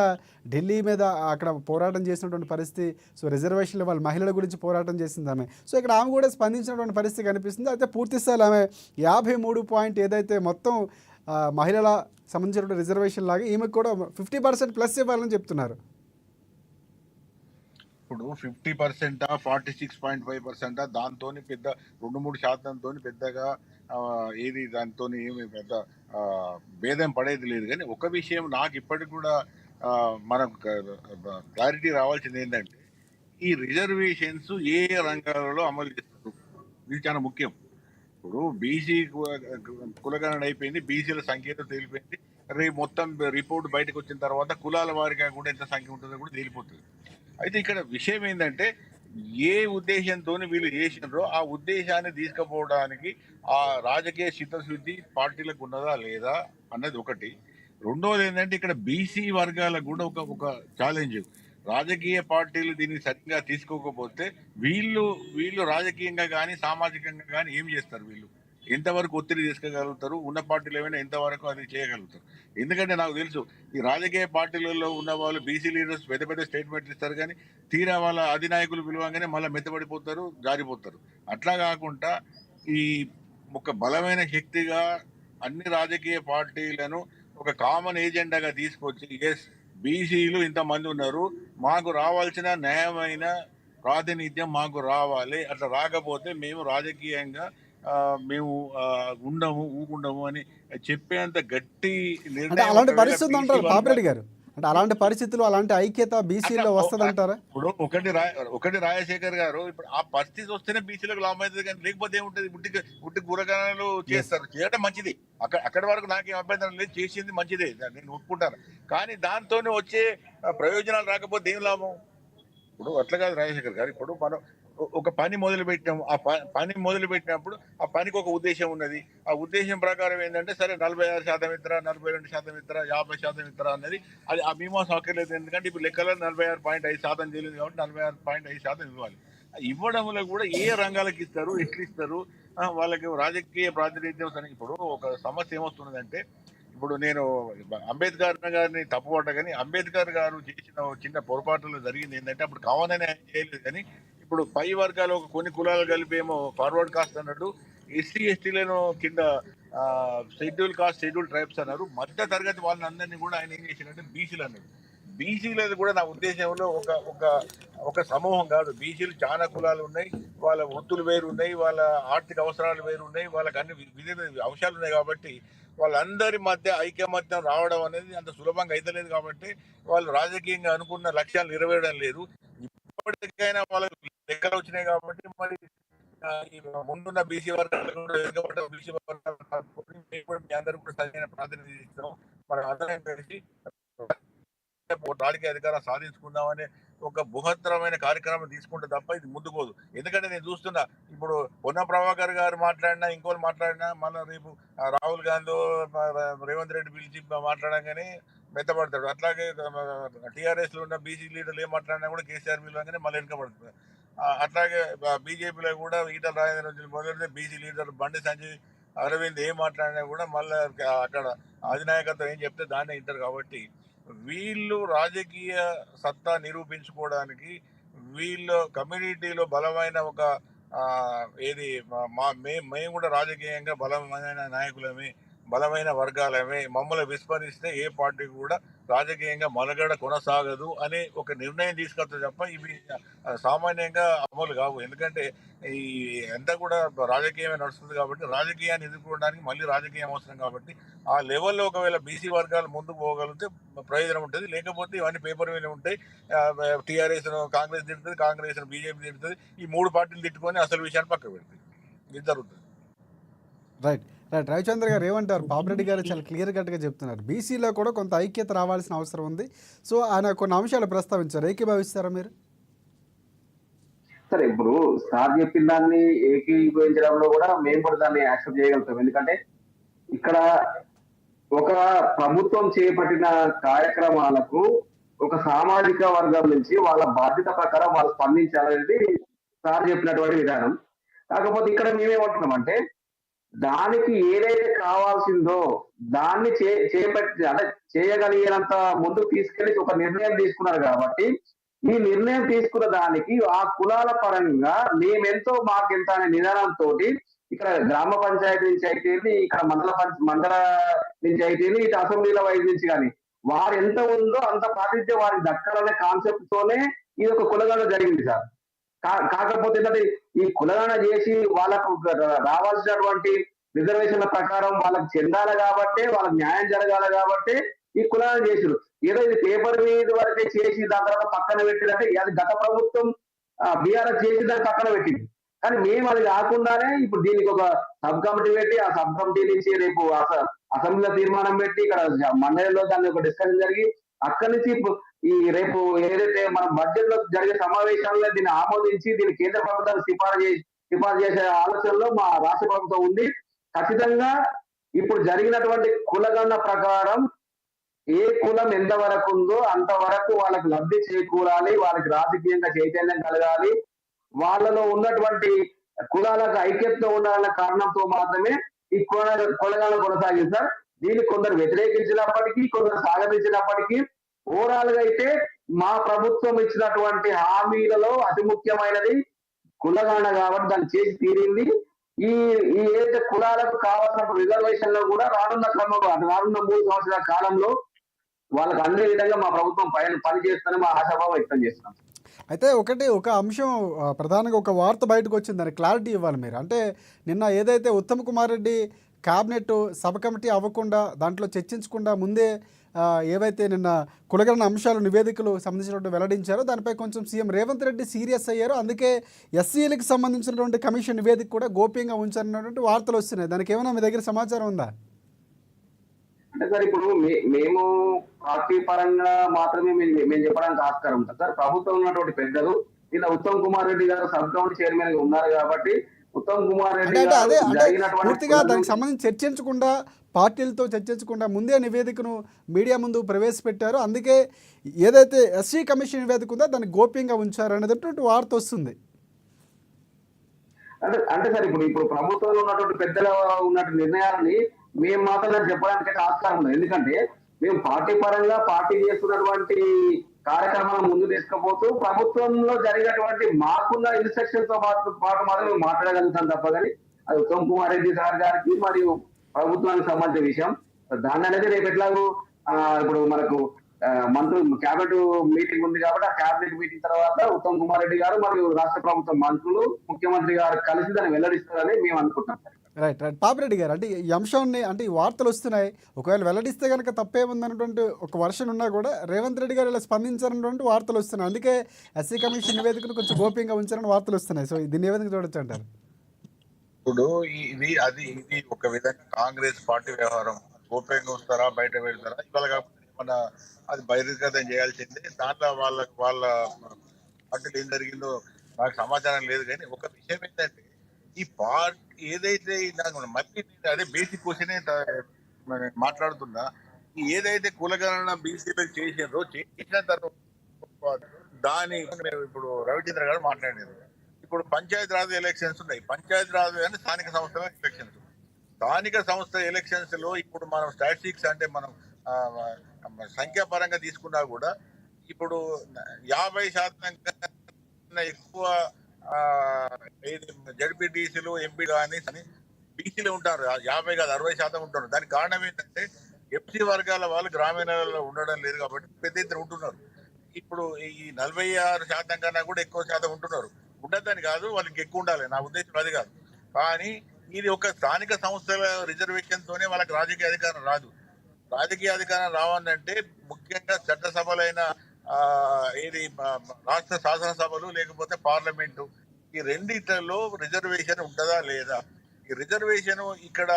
ఢిల్లీ మీద అక్కడ పోరాటం చేసినటువంటి పరిస్థితి, సో రిజర్వేషన్లు వాళ్ళ మహిళల గురించి పోరాటం చేసింది ఆమె. సో ఇక్కడ ఆమె కూడా స్పందించినటువంటి పరిస్థితి కనిపిస్తుంది. అయితే పూర్తిస్థాయిలో ఆమె 53 పాయింట్ ఏదైతే మొత్తం మహిళల సంబంధించినటువంటి రిజర్వేషన్ లాగా ఈమెకు కూడా 50% ప్లస్ ఇవ్వాలని చెప్తున్నారు. ఇప్పుడు 50%, 46.5% దాంతో పెద్ద 2-3% పెద్దగా ఏది దాంతో ఏమి పెద్ద భేదం పడేది లేదు. కానీ ఒక విషయం నాకు ఇప్పటికి కూడా మనం క్లారిటీ రావాల్సింది ఏంటంటే, ఈ రిజర్వేషన్స్ ఏ రంగాలలో అమలు చేస్తారు, ఇది చాలా ముఖ్యం. ఇప్పుడు బీసీ కులగణన అయిపోయింది, బీసీల సంఖ్యతో తేలిపోయింది. రేపు మొత్తం రిపోర్ట్ బయటకు వచ్చిన తర్వాత కులాల వారిగా కూడా ఎంత సంఖ్య ఉంటుందో కూడా తేలిపోతుంది. అయితే ఇక్కడ విషయం ఏంటంటే, ఏ ఉద్దేశంతో వీళ్ళు చేసినారో ఆ ఉద్దేశాన్ని తీసుకుపోవడానికి ఆ రాజకీయ చిత్తశుద్ధి పార్టీలకు ఉన్నదా లేదా అన్నది ఒకటి. రెండోది ఏంటంటే, ఇక్కడ బీసీ వర్గాలకు కూడా ఒక ఛాలెంజ్. రాజకీయ పార్టీలు దీన్ని సరిగ్గా తీసుకోకపోతే వీళ్ళు రాజకీయంగా కానీ సామాజికంగా కానీ ఏం చేస్తారు, వీళ్ళు ఎంతవరకు ఒత్తిడి తీసుకోగలుగుతారు, ఉన్న పార్టీలు ఏమైనా ఎంతవరకు అది చేయగలుగుతారు. ఎందుకంటే నాకు తెలుసు, ఈ రాజకీయ పార్టీలలో ఉన్న వాళ్ళు బీసీ లీడర్స్ పెద్ద పెద్ద స్టేట్మెంట్లు ఇస్తారు, కానీ తీరా వాళ్ళ అధినాయకులు పిలవగానే మళ్ళీ మెత్తబడిపోతారు, జారిపోతారు. అట్లా కాకుండా ఈ ఒక బలమైన శక్తిగా అన్ని రాజకీయ పార్టీలను ఒక కామన్ ఏజెండాగా తీసుకొచ్చి, ఎస్ బీసీలు ఇంతమంది ఉన్నారు, మాకు రావాల్సిన న్యాయమైన ప్రాతినిధ్యం మాకు రావాలి, అట్లా రాకపోతే మేము రాజకీయంగా మేము ఊకుండము అని చెప్పేంత గట్టి అంటే నిర్ణయం అలాంటి పరిస్థితి అంటారు పాపిరెడ్డి గారు, అంటే అలాంటి పరిస్థితులు అలాంటి ఐక్యత బీసీలో వస్తుంది అంటారా? ఇప్పుడు ఒకటి రాజశేఖర్ గారు, ఇప్పుడు ఆ పరిస్థితి వస్తేనే బీసీలకు లాభం అవుతుంది, కానీ లేకపోతే ఏముంటది, ఉట్టి కూరగాయలు చేస్తారు, చేయడం మంచిది, అక్కడి వరకు నాకేం అభ్యంతరం లేదు, చేసింది మంచిదే, నేను ఒప్పుకుంటాను. కానీ దాంతో వచ్చే ప్రయోజనాలు రాకపోతే ఏం లాభం? ఇప్పుడు అట్లా కాదు రాజశేఖర్ గారు, ఇప్పుడు మనం ఒక పని మొదలు పెట్టినాము, ఆ పని మొదలు పెట్టినప్పుడు ఆ పనికి ఒక ఉద్దేశం ఉన్నది. ఆ ఉద్దేశం ప్రకారం ఏంటంటే, సరే 46% ఇతర, 42% ఇతర, 50% ఇతర అన్నది అది ఆ బీమా సౌకర్యం. ఎందుకంటే ఇప్పుడు లెక్కలో 46.5% చేయలేదు కాబట్టి 46.5% ఇవ్వాలి. ఇవ్వడంలో కూడా ఏ రంగాలకు ఇస్తారు, ఎట్లు ఇస్తారు, వాళ్ళకి రాజకీయ ప్రాతినిధ్యం. ఇప్పుడు ఒక సమస్య ఏమొస్తున్నదంటే, ఇప్పుడు నేను అంబేద్కర్ గారిని తప్పుపడ్డ, కానీ అంబేద్కర్ గారు చేసిన చిన్న పొరపాటులో జరిగింది ఏంటంటే, అప్పుడు కావాలని ఆయన చేయలేదు, కానీ ఇప్పుడు పై వర్గాలు కొన్ని కులాలు కలిపి ఏమో ఫార్వర్డ్ కాస్ట్ అన్నాడు, ఎస్సీ ఎస్టీలను కింద షెడ్యూల్ కాస్ట్, షెడ్యూల్ ట్రైబ్స్ అన్నారు, మధ్య తరగతి వాళ్ళని అందరినీ కూడా ఆయన ఏం చేసినట్టే బీసీలు అన్నాడు. బీసీలు కూడా నా ఉద్దేశంలో ఒక సమూహం కాదు. బీసీలు చాలా కులాలు ఉన్నాయి, వాళ్ళ వృత్తులు వేరు ఉన్నాయి, వాళ్ళ ఆర్థిక అవసరాలు వేరు ఉన్నాయి, వాళ్ళకి అన్ని వివిధ అంశాలు ఉన్నాయి. కాబట్టి వాళ్ళందరి మధ్య ఐకమత్యం రావడం అనేది అంత సులభంగా అయితలేదు. కాబట్టి వాళ్ళు రాజకీయంగా అనుకున్న లక్ష్యాలు నెరవేరడం లేదు. ఇప్పటికైనా వాళ్ళకి లెక్కలు వచ్చినాయి కాబట్టి మరి ఈ ముందున్న బీసీ వర్గాలు బీసీ వర్గాలు మీ అందరూ కూడా సరైన ప్రాతినిధ్యం ఇస్తాం, మనం అందరం కలిసి రాజకీయ అధికారం సాధించుకుందామనే ఒక బృహత్తరమైన కార్యక్రమం తీసుకుంటే తప్ప ఇది ముందుకోదు. ఎందుకంటే నేను చూస్తున్నా, ఇప్పుడు పొన్నం ప్రభాకర్ గారు మాట్లాడినా, ఇంకోళ్ళు మాట్లాడినా, మళ్ళీ రేపు రాహుల్ గాంధీ రేవంత్ రెడ్డి పిలిచి మాట్లాడగానే మెత్తపడతాడు. అట్లాగే టీఆర్ఎస్ లో ఉన్న బీసీ లీడర్లు ఏం మాట్లాడినా కూడా కేసీఆర్ పిలవగానే మళ్ళీ వెనుకబడుతుంది. అట్లాగే బీజేపీలో కూడా ఈటల రాజేంద్ర మొదలైతే బీసీ లీడర్ బండి సంజయ్, అరవింద్ ఏం మాట్లాడినా కూడా మళ్ళీ అక్కడ అధినాయకత్వం ఏం చెప్తే దాన్నే ఇంటారు. కాబట్టి వీళ్ళు రాజకీయ సత్తా నిరూపించుకోవడానికి వీళ్ళ కమ్యూనిటీలో బలమైన ఒక ఏది మేము కూడా రాజకీయంగా బలమైన నాయకులమే, బలమైన వర్గాలమే, మమ్మల్ని విస్మరిస్తే ఏ పార్టీ కూడా రాజకీయంగా మనుగడ కొనసాగదు అనే ఒక నిర్ణయం తీసుకొస్తే తప్ప ఇవి సామాన్యంగా అమలు కావు. ఎందుకంటే ఈ ఎంత కూడా రాజకీయమే నడుస్తుంది కాబట్టి రాజకీయాన్ని ఎదుర్కోవడానికి మళ్ళీ రాజకీయం అవసరం. కాబట్టి ఆ లెవెల్లో ఒకవేళ బీసీ వర్గాలు ముందుకు పోగలిగితే ప్రయోజనం ఉంటుంది, లేకపోతే ఇవన్నీ పేపర్ మీద ఉంటాయి. టీఆర్ఎస్ కాంగ్రెస్ తిడుతుంది, కాంగ్రెస్ బీజేపీ తిడుతుంది, ఈ మూడు పార్టీలు తిట్టుకొని అసలు విషయాన్ని పక్కకు పెడుతుంది. ఇది జరుగుతుంది. రైట్. రైట్. రవిచంద్ర గారు ఏమంటారు? పాపిరెడ్డి గారు చాలా క్లియర్ కట్గా చెప్తున్నారు, బీసీలో కూడా కొంత ఐక్యత రావాల్సిన అవసరం ఉంది. సో ఆయన కొన్ని అంశాలు ప్రస్తావించారు, ఏకీభవిస్తారా మీరు? సరే, ఇప్పుడు సార్ చెప్పిన దాన్ని ఏకీభవించడంలో కూడా మేము కూడా దాన్ని యాక్సెప్ట్ చేయగలుగుతాం. ఎందుకంటే ఇక్కడ ఒక ప్రభుత్వం చేపట్టిన కార్యక్రమాలకు ఒక సామాజిక వర్గం నుంచి వాళ్ళ బాధ్యత ప్రకారం వాళ్ళు స్పందించాలనేది సార్ చెప్పినటువంటి విధానం. కాకపోతే ఇక్కడ మేమేమంటున్నామంటే దానికి ఏదైతే కావాల్సిందో దాన్ని చేపట్టి అంటే చేయగలిగినంత ముందుకు తీసుకెళ్లి ఒక నిర్ణయం తీసుకున్నారు కాబట్టి ఈ నిర్ణయం తీసుకున్న దానికి ఆ కులాల పరంగా మేమెంతో మాకెంత అనే నిదానంతో ఇక్కడ గ్రామ పంచాయతీ నుంచి అయితేనే, ఇక్కడ మండల నుంచి అయితేనే, ఇటు అసెంబ్లీల వైపు నుంచి కానీ వారు ఎంత ఉందో అంత ప్రాతినిధ్యం వారికి దక్కాలనే కాన్సెప్ట్ తోనే ఇది ఒక కులగడ జరిగింది సార్. కాకపోతే ఏంటంటే ఈ కులగణ చేసి వాళ్ళకు రావాల్సినటువంటి రిజర్వేషన్ల ప్రకారం వాళ్ళకి చెందాలి కాబట్టి, వాళ్ళకి న్యాయం జరగాలి కాబట్టి ఈ కులగణ చేసారు. ఏదో ఇది పేపర్ మీద వరకే చేసి దాని తర్వాత పక్కన పెట్టిందంటే అది గత ప్రభుత్వం బీఆర్ఎస్ చేసి దాన్ని పక్కన పెట్టింది. కానీ మేము అది కాకుండానే ఇప్పుడు దీనికి ఒక సబ్ కమిటీ పెట్టి ఆ సబ్ కమిటీ నుంచి రేపు అసెంబ్లీలో తీర్మానం పెట్టి ఇక్కడ మండలిలో దాన్ని ఒక డిస్కషన్ జరిగి అక్కడి నుంచి ఈ రేపు ఏదైతే మన బడ్జెట్ లో జరిగే సమావేశాల్లో దీన్ని ఆమోదించి దీన్ని కేంద్ర ప్రభుత్వానికి సిఫారసు చేసే ఆలోచనలో మా రాష్ట్ర ప్రభుత్వం ఉంది. ఖచ్చితంగా ఇప్పుడు జరిగినటువంటి కులగణన ప్రకారం ఏ కులం ఎంత వరకు ఉందో అంతవరకు వాళ్ళకి లబ్ధి చేకూరాలి, వాళ్ళకి రాజకీయంగా చైతన్యం కలగాలి, వాళ్ళలో ఉన్నటువంటి కులాలకు ఐక్యతతో ఉండాలన్న కారణంతో మాత్రమే ఈ కులగణన కొనసాగిస్తారు. దీన్ని కొందరు వ్యతిరేకించినప్పటికీ, కొందరు స్వాగతించినప్పటికీ ఓవరాల్ గా అయితే మా ప్రభుత్వం ఇచ్చినటువంటి హామీలలో అతి ముఖ్యమైనది కులగణన కాబట్టి దాన్ని చేసి తీరింది. ఈ ఈ ఏదైతే కులాలకు కావాల్సిన రిజర్వేషన్ లో కూడా రానున్న క్రమంలో రానున్న 3 సంవత్సరాల కాలంలో వాళ్ళకి అన్ని విధంగా మా ప్రభుత్వం పని చేస్తుందని మా ఆశాభావం వ్యక్తం చేస్తున్నాం. అయితే ఒక అంశం ప్రధానంగా ఒక వార్త బయటకు వచ్చింది, దానికి క్లారిటీ ఇవ్వాలి మీరు. అంటే నిన్న ఏదైతే Uttam Kumar Reddy cabinet sub committee అవ్వకుండా, దాంట్లో చర్చించకుండా ముందే ఏవైతే నిన్న కులగణన అంశాలు నివేదికలు సంబంధించినటువంటి వెల్లడించారో దానిపై కొంచెం సీఎం రేవంత్ రెడ్డి సీరియస్ అయ్యారు. అందుకే ఎస్సీలకు సంబంధించినటువంటి కమిషన్ నివేదిక కూడా గోప్యంగా ఉంచారన్నటువంటి వార్తలు వస్తున్నాయి. దానికి ఏమైనా మీ దగ్గర సమాచారం ఉందా? అంటే సార్ ఇప్పుడు మేము పార్టీ పరంగా మాత్రమే మేము చెప్పడానికి ఆస్కారం ఉంటుంది సార్. ప్రభుత్వం ఉన్నటువంటి పెద్దలు ఇలా ఉత్తమ్ కుమార్ రెడ్డి గారు సబ్ కమిటీ చైర్మన్ గా ఉన్నారు కాబట్టి ఉత్తమ్ కుమార్ రెడ్డి గారు పూర్తిగా దానికి సంబంధించి చర్చించకుండా, పార్టీలతో చర్చించకుండా ముందే నివేదికను మీడియా ముందు ప్రవేశపెట్టారు. అందుకే ఏదైతే ఎస్సీ కమిషన్ నివేదిక ఉందో దాన్ని గోప్యంగా ఉంచారు అనేటటువంటి వార్త వస్తుంది. అంటే సార్ ఇప్పుడు ప్రభుత్వంలో ఉన్నటువంటి పెద్దల ఉన్నటువంటి నిర్ణయాలని మేము మాత్రం చెప్పడానికి ఆస్కారం ఉంది. ఎందుకంటే మేము పార్టీ పరంగా పార్టీ చేస్తున్నటువంటి కార్యక్రమాలను ముందు తీసుకుపోతూ ప్రభుత్వంలో జరిగినటువంటి మాకున్న ఇన్స్ట్రక్షన్ తో పాటు మాత్రం మేము మాట్లాడగలుగుతాం తప్ప కానీ అది ఉత్తమ్ కుమార్ రెడ్డి సార్ గారికి మరియు ప్రభుత్వానికి సంబంధించిన విషయం. దాన్ని అనేది రేపు ఎట్లాగూ ఇప్పుడు మనకు మంత్రులు క్యాబినెట్ మీటింగ్ ఉంది కాబట్టి ఆ క్యాబినెట్ మీటింగ్ తర్వాత ఉత్తమ్ కుమార్ రెడ్డి గారు మరియు రాష్ట్ర ప్రభుత్వ మంత్రులు, ముఖ్యమంత్రి గారు కలిసి దాన్ని వెల్లడిస్తారని మేము అనుకుంటున్నాం. రైట్. పాపిరెడ్డి గారు, అంటే ఈ అంశాన్ని, అంటే ఈ వార్తలు వస్తున్నాయి, ఒకవేళ వెల్లడిస్తే కనుక తప్పేముందన్నటువంటి ఒక వర్షన్ ఉన్నా కూడా రేవంత్ రెడ్డి గారు ఇలా స్పందించారన్నటువంటి వార్తలు వస్తున్నాయి. అందుకే ఎస్సీ కమిషన్ నివేదికను కొంచెం గోప్యంగా ఉంచారని వార్తలు వస్తున్నాయి. సో దీన్ని ఏ విధంగా చూడొచ్చు అంటారు? ఇప్పుడు ఇది ఒక విధంగా కాంగ్రెస్ పార్టీ వ్యవహారం. గోప్యంగా వస్తారా, బయట పెడతారా, ఇవాళ కాకపోతే మన అది బహిర్గతం చేయాల్సిందే. దాంట్లో వాళ్ళ పార్టీలు ఏం జరిగిందో నాకు సమాచారం లేదు. కానీ ఒక విషయం ఏంటంటే ఈ పార్టీ ఏదైతే మళ్ళీ అదే బేసిక్ క్వశ్చనే మాట్లాడుతున్నా, ఏదైతే కులగణన బీసీలకు చేసిన తర్వాత దాని ఇప్పుడు రవిచంద్ర గారు మాట్లాడారు. ఇప్పుడు పంచాయతీరాజ్ ఎలక్షన్స్ ఉన్నాయి. పంచాయతీరాజ్ అంటే స్థానిక సంస్థల ఎలక్షన్స్. స్థానిక సంస్థ ఎలక్షన్స్ లో ఇప్పుడు మనం స్టాటిస్టిక్స్ అంటే మనం సంఖ్యాపరంగా తీసుకున్నా కూడా ఇప్పుడు 50% ఎక్కువ జడ్పీటీసీలు, ఎంపీ కానీ బీసీలు ఉంటారు. 50 కాదు 60% ఉంటారు. దానికి కారణం ఏంటంటే ఎఫ్సీ వర్గాల వాళ్ళు గ్రామీణాలలో ఉండడం లేదు కాబట్టి పెద్ద ఎత్తున ఉంటున్నారు. ఇప్పుడు ఈ 46% కన్నా కూడా ఎక్కువ శాతం ఉంటున్నారు. ఉండద్దని కాదు, వాళ్ళకి ఎక్కువ ఉండాలి, నా ఉద్దేశం అది కాదు. కానీ ఇది ఒక స్థానిక సంస్థల రిజర్వేషన్ తోనే వాళ్ళకి రాజకీయ అధికారం రాదు. రాజకీయ అధికారం రావాలంటే ముఖ్యంగా చట్టసభలైన ఇది రాష్ట్ర శాసనసభలు లేకపోతే పార్లమెంటు, ఈ రెండిట్లలో రిజర్వేషన్ ఉంటుందా లేదా? ఈ రిజర్వేషన్ ఇక్కడ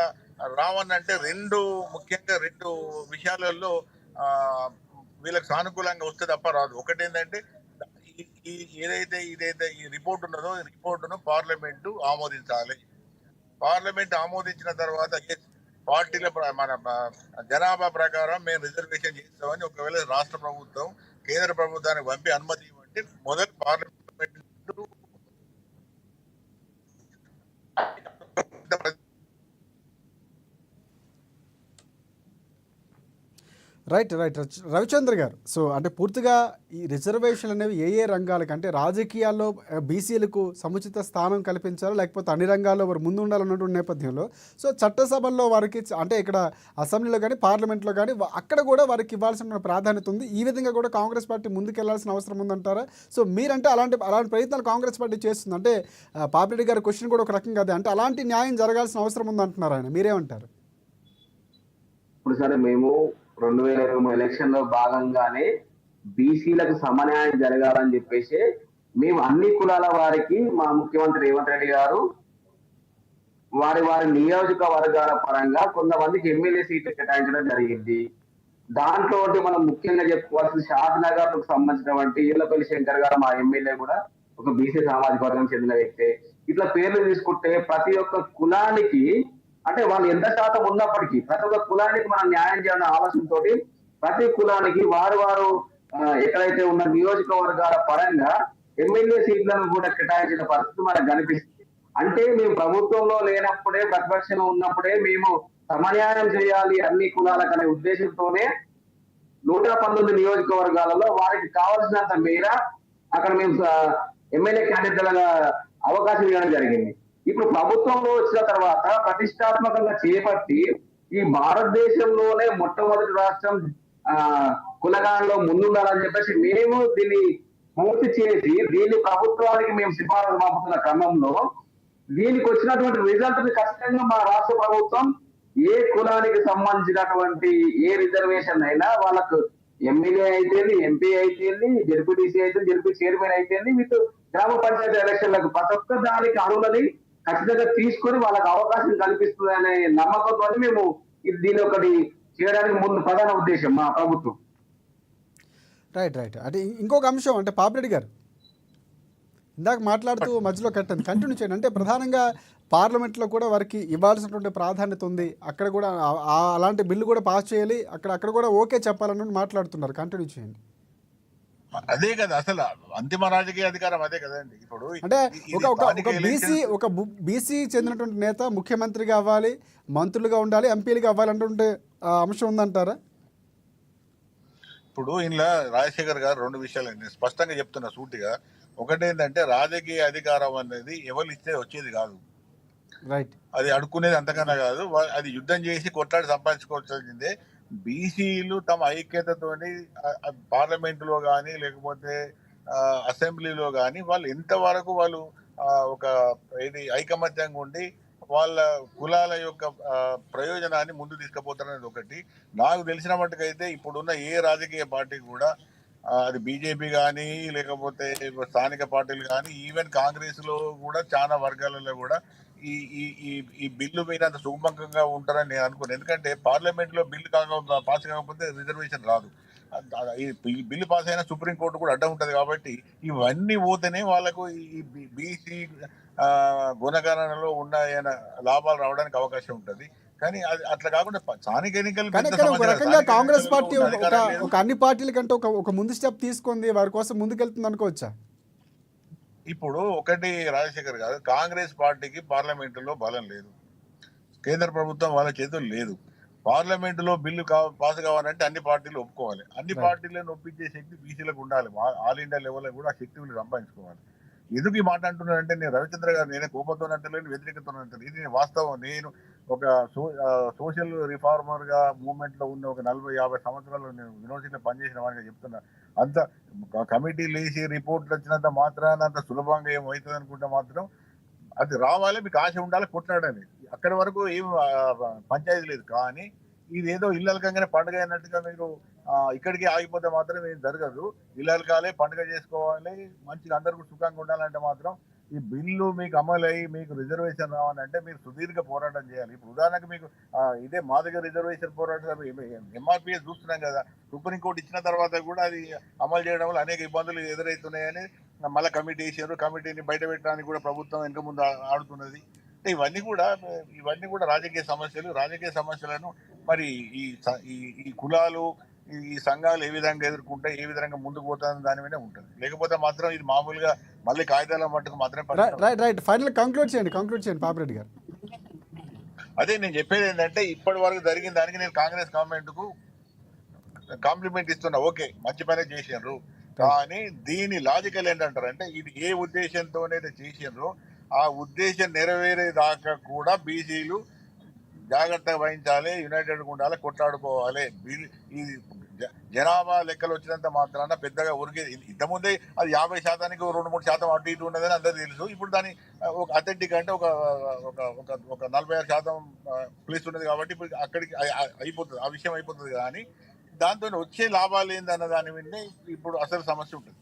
రావనంటే ముఖ్యంగా రెండు విషయాలలో ఆ, వీళ్ళకి సానుకూలంగా వస్తే తప్ప రాదు. ఒకటి ఏంటంటే ఇదైతే ఈ రిపోర్ట్ ఉన్నదో ఈ రిపోర్టును పార్లమెంటు ఆమోదించాలి. పార్లమెంట్ ఆమోదించిన తర్వాత పార్టీల జనాభా ప్రకారం మేము రిజర్వేషన్ చేస్తామని ఒకవేళ రాష్ట్ర ప్రభుత్వం కేంద్ర ప్రభుత్వానికి పంపి అనుమతి ఇవ్వండి. మొదటి పార్లమెంట్ రైట్ రైట్ రవిచంద్ర గారు, సో అంటే పూర్తిగా ఈ రిజర్వేషన్లు అనేవి ఏ రంగాలకి, అంటే రాజకీయాల్లో బీసీలకు సముచిత స్థానం కల్పించాలి, లేకపోతే అన్ని రంగాల్లో వారు ముందు ఉండాలన్నటువంటి నేపథ్యంలో సో చట్టసభల్లో వారికి అంటే ఇక్కడ అసెంబ్లీలో కానీ పార్లమెంట్లో కానీ అక్కడ కూడా వారికి ఇవ్వాల్సిన ప్రాధాన్యత ఉంది. ఈ విధంగా కూడా కాంగ్రెస్ పార్టీ ముందుకెళ్లాల్సిన అవసరం ఉందంటారా? సో మీరంటే అలాంటి ప్రయత్నాలు కాంగ్రెస్ పార్టీ చేస్తుంది అంటే పాపిరెడ్డి గారి క్వశ్చన్ కూడా ఒక రకంగా అదే, అంటే అలాంటి న్యాయం జరగాల్సిన అవసరం ఉందంటున్నారు ఆయన, మీరేమంటారు? ఇప్పుడు సరే, మేము 2023 ఎలక్షన్ లో భాగంగానే బీసీలకు సమన్యాయం జరగాలని చెప్పేసి మేము అన్ని కులాల వారికి మా ముఖ్యమంత్రి రేవంత్ రెడ్డి గారు వారి వారి నియోజకవర్గాల పరంగా కొంతమందికి ఎమ్మెల్యే సీట్లు కేటాయించడం జరిగింది. దాంట్లో మనం ముఖ్యంగా చెప్పుకోవాల్సిన షాద్నగర్ కు సంబంధించినటువంటి ఈలపల్లి శంకర్ గారు మా ఎమ్మెల్యే కూడా ఒక బీసీ సామాజిక వర్గం చెందిన వ్యక్తే. ఇట్లా పేర్లు తీసుకుంటే ప్రతి ఒక్క కులానికి అంటే వాళ్ళు ఎంత శాతం ఉన్నప్పటికీ ప్రతి ఒక్క కులానికి మనం న్యాయం చేయాలనే ఆలోచనతో ప్రతి కులానికి వారు ఎక్కడైతే ఉన్న నియోజకవర్గాల పరంగా ఎమ్మెల్యే సీట్లను కూడా కేటాయించిన పరిస్థితి మనకు కనిపిస్తుంది. అంటే మేము ప్రభుత్వంలో లేనప్పుడే ప్రతిపక్షంలో ఉన్నప్పుడే మేము సమన్యాయం చేయాలి అన్ని కులాలకు అనే ఉద్దేశంతోనే 119 నియోజకవర్గాలలో వారికి కావాల్సినంత మేర అక్కడ మేము ఎమ్మెల్యే క్యాండిడేట్లుగా అవకాశం ఇవ్వడం జరిగింది. ఇప్పుడు ప్రభుత్వంలో వచ్చిన తర్వాత ప్రతిష్టాత్మకంగా చేపట్టి ఈ భారతదేశంలోనే మొట్టమొదటి రాష్ట్రం కులగానంలో ముందుండాలని చెప్పేసి మేము దీన్ని పూర్తి చేసి దీన్ని ప్రభుత్వానికి మేము సిఫారసు పంపుతున్న క్రమంలో దీనికి వచ్చినటువంటి రిజల్ట్ ని ఖచ్చితంగా మా రాష్ట్ర ప్రభుత్వం ఏ కులానికి సంబంధించినటువంటి ఏ రిజర్వేషన్ అయినా వాళ్ళకు ఎమ్మెల్యే అయితేంది, ఎంపీ అయితేంది, జెడ్పీటీసీ అయితే, జెడ్పీ చైర్మన్ అయితేంది, విత్ గ్రామ పంచాయతీ ఎలక్షన్లకు ప్రతి ఒక్క దానికి అర్హులని ఖచ్చితంగా తీసుకొని వాళ్ళకి అవకాశం కల్పిస్తుంది అనే నమ్మకంతో మేము దీని ఒకటి చేయడానికి ముందు ప్రధాన ఉద్దేశం మా ప్రభుత్వం. రైట్ రైట్ అంటే ఇంకొక అంశం అంటే పాపిరెడ్డి గారు ఇందాక మాట్లాడుతూ మధ్యలో కంటిన్యూ చేయండి. అంటే ప్రధానంగా పార్లమెంట్లో కూడా వారికి ఇవ్వాల్సినటువంటి ప్రాధాన్యత ఉంది, అక్కడ కూడా అలాంటి బిల్లు కూడా పాస్ చేయాలి, అక్కడ కూడా ఓకే చెప్పాలని మాట్లాడుతున్నారు, కంటిన్యూ చేయండి. అదే కదా అసలు అంతిమ రాజకీయ అధికారం అదే కదండి. ఇప్పుడు అంటే ఒక బీసీ చెందినటువంటి నేత ముఖ్యమంత్రిగా అవ్వాలి, మంత్రులుగా ఉండాలి, ఎంపీలుగా అవ్వాలంటుంటే అంశం ఉందంటారా? ఇప్పుడు ఇంట్లో రాజశేఖర్ గారు రెండు విషయాలు నేను స్పష్టంగా చెప్తున్నా సూటిగా. ఒకటేంటంటే రాజకీయ అధికారం అనేది ఎవరు ఇస్తే వచ్చేది కాదు, రైట్, అది అడుక్కునేది అంతకన్నా కాదు, అది యుద్ధం చేసి కొట్లాడి సంపాదించుకోవాల్సిందే. బీసీలు తమ ఐక్యతతోని పార్లమెంటులో కానీ లేకపోతే అసెంబ్లీలో కానీ వాళ్ళు ఎంతవరకు వాళ్ళు ఒక ఐకమత్యంగా ఉండి వాళ్ళ కులాల యొక్క ప్రయోజనాన్ని ముందు తీసుకుపోతారనేది ఒకటి. నాకు తెలిసిన మట్టుకైతే ఇప్పుడున్న ఏ రాజకీయ పార్టీ కూడా అది బీజేపీ కానీ లేకపోతే స్థానిక పార్టీలు కానీ ఈవెన్ కాంగ్రెస్ లో కూడా చాలా వర్గాలలో కూడా ఈ ఈ ఈ ఈ బిల్లు మీద అంత సుగమంగా ఉంటారని నేను అనుకున్నాను. ఎందుకంటే పార్లమెంట్ లో బిల్లు పాస్ కాకపోతే రిజర్వేషన్ రాదు. ఈ బిల్లు పాస్ అయినా సుప్రీంకోర్టు కూడా అడ్డం ఉంటది. కాబట్టి ఇవన్నీ పోతేనే వాళ్ళకు ఈ బీసీ గుణగణనలో ఉన్న లాభాలు రావడానికి అవకాశం ఉంటది. కానీ అది అట్లా కాకుండా స్థానిక ఎన్నికలు కాంగ్రెస్ పార్టీ ఒక అన్ని పార్టీల కంటే ఒక ముందు స్టెప్ తీసుకుంది, వారి కోసం ముందుకెళ్తుంది అనుకోవచ్చా? ఇప్పుడు ఒకటి రాజశేఖర్ గారు, కాంగ్రెస్ పార్టీకి పార్లమెంటులో బలం లేదు, కేంద్ర ప్రభుత్వం వాళ్ళ చేతులు లేదు. పార్లమెంటులో బిల్లు పాస్ కావాలంటే అన్ని పార్టీలు ఒప్పుకోవాలి. అన్ని పార్టీలను ఒప్పించే శక్తి బీసీలకు ఉండాలి. ఆల్ ఇండియా లెవెల్లో కూడా ఆ శక్తి వీళ్ళు సంపాదించుకోవాలి. ఎందుకు ఈ మాట అంటున్నానంటే నేను రవిచంద్ర గారు నేనే కోపంతో అంటలేను, వ్యతిరేకతో అంటలేదు. ఇది వాస్తవం. నేను ఒక సోషల్ రిఫార్మర్ గా మూవ్మెంట్ లో ఉన్న ఒక 40-50 సంవత్సరాలు నేను యూనివర్సిటీలో పనిచేసిన వాడిగా చెప్తున్నా. అంత కమిటీలు వేసి రిపోర్ట్లు వచ్చినంత మాత్రాన అంత సులభంగా ఏమవుతుంది అనుకుంటే మాత్రం అది రావాలి, మీకు ఆశ ఉండాలి, కొట్లాడాలి. అక్కడి వరకు ఏం పంచాయతీ లేదు. కానీ ఇదేదో ఇల్లలకంగానే పండుగ అయినట్టుగా మీరు ఇక్కడికి ఆగిపోతే మాత్రం ఏం జరగదు. ఇల్లలకాలే పండుగ చేసుకోవాలి, మంచిగా అందరికీ సుఖంగా ఉండాలంటే మాత్రం ఈ బిల్లు మీకు అమలు అయ్యి మీకు రిజర్వేషన్ రావాలంటే మీరు సుదీర్ఘ పోరాటం చేయాలి. ఇప్పుడు ఉదాహరణకు మీకు ఇదే మా దగ్గర రిజర్వేషన్ పోరాటం ఎంఆర్పిఎస్ చూస్తున్నాం కదా, సుప్రీంకోర్టు ఇచ్చిన తర్వాత కూడా అది అమలు చేయడం వల్ల అనేక ఇబ్బందులు ఎదురవుతున్నాయని మళ్ళీ కమిటీ వేసారు. కమిటీని బయట పెట్టడానికి కూడా ప్రభుత్వం వెనక ముందు ఆడుతున్నది. అంటే ఇవన్నీ కూడా రాజకీయ సమస్యలను మరి ఈ కులాలు ఈ సంఘాలు ఏ విధంగా ఎదుర్కొంటాయి, ఏ విధంగా ముందుకు పోతాయని దాని మీద ఉంటుంది. లేకపోతే మాత్రం ఇది మామూలుగా మళ్ళీ కాగితాల మట్టుకు మాత్రమే. రైట్ ఫైనల్ కంక్లూడ్ చేయండి పాపిరెడ్డి గారు. అదే నేను చెప్పేది ఏంటంటే ఇప్పటి వరకు జరిగిన దానికి నేను కాంగ్రెస్ గవర్నమెంట్ కు కాంప్లిమెంట్ ఇస్తున్నా. ఓకే, మంచి పనే చేసినారు. కానీ దీని లాజికల్ ఏంటంటారంటే ఇది ఏ ఉద్దేశంతోనైతే చేసినారో ఆ ఉద్దేశం నెరవేరేదాకా కూడా బీసీలు జాగ్రత్తగా వహించాలి, యునైటెడ్గా ఉండాలి, కొట్లాడుకోవాలి. ఈ జనాభా లెక్కలు వచ్చినంత మాత్రాన పెద్దగా ఉరికేది ఇంతకుముందే అది 50% 2-3% అటు ఇటు ఉన్నదని అందరూ తెలుసు. ఇప్పుడు దాని ఒక అథెంటిక్ అంటే ఒక 46% ప్లేస్ ఉన్నది కాబట్టి ఇప్పుడు అక్కడికి అయిపోతుంది, ఆ విషయం అయిపోతుంది. కానీ దాంతో వచ్చే లాభాలు ఏందన్న దాని మీద ఇప్పుడు అసలు సమస్య ఉంటుంది.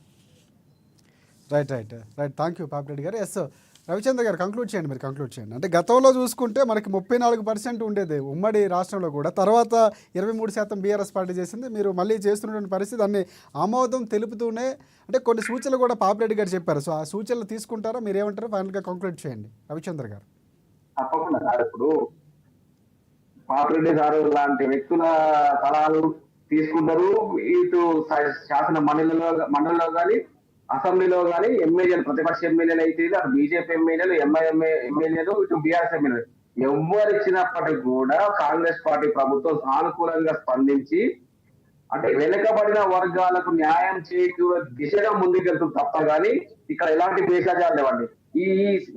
రైట్ థ్యాంక్ యూ పాపిరెడ్డి గారు. ఎస్ రవిచంద్ర గారు కంక్లూడ్ చేయండి. అంటే గతంలో చూసుకుంటే మనకి 34% ఉండేది ఉమ్మడి రాష్ట్రంలో కూడా, తర్వాత 23% బీఆర్ఎస్ పార్టీ చేసింది. మీరు మళ్ళీ చేస్తున్నటువంటి పరిస్థితి దాన్ని ఆమోదం తెలుపుతూనే అంటే కొన్ని సూచనలు కూడా పాపిరెడ్డి గారు చెప్పారు. సో ఆ సూచనలు తీసుకుంటారా, మీరు ఏమంటారో ఫైనల్గా కంక్లూడ్ చేయండి రవిచంద్ర గారు. తప్పకుండా సార్, ఇప్పుడు పాపిరెడ్డి గారు లాంటి వ్యక్తుల సలహాలు తీసుకుంటారు. ఇటు శాసన మండలిలో కానీ అసెంబ్లీలో కానీ ఎమ్మెల్యేలు, ప్రతిపక్ష ఎమ్మెల్యేలు అయితే అటు బీజేపీ ఎమ్మెల్యేలు, ఎంఐఎంఏ ఎమ్మెల్యేలు, ఇటు బీఆర్ఎస్ ఎమ్మెల్యేలు ఎవరు ఇచ్చినప్పటికీ కూడా కాంగ్రెస్ పార్టీ ప్రభుత్వం సానుకూలంగా స్పందించి అంటే వెనుకబడిన వర్గాలకు న్యాయం చేకూరే దిశగా ముందుకెళ్తుంది తప్ప కానీ ఇక్కడ ఎలాంటి భేషజాలు లేవండి.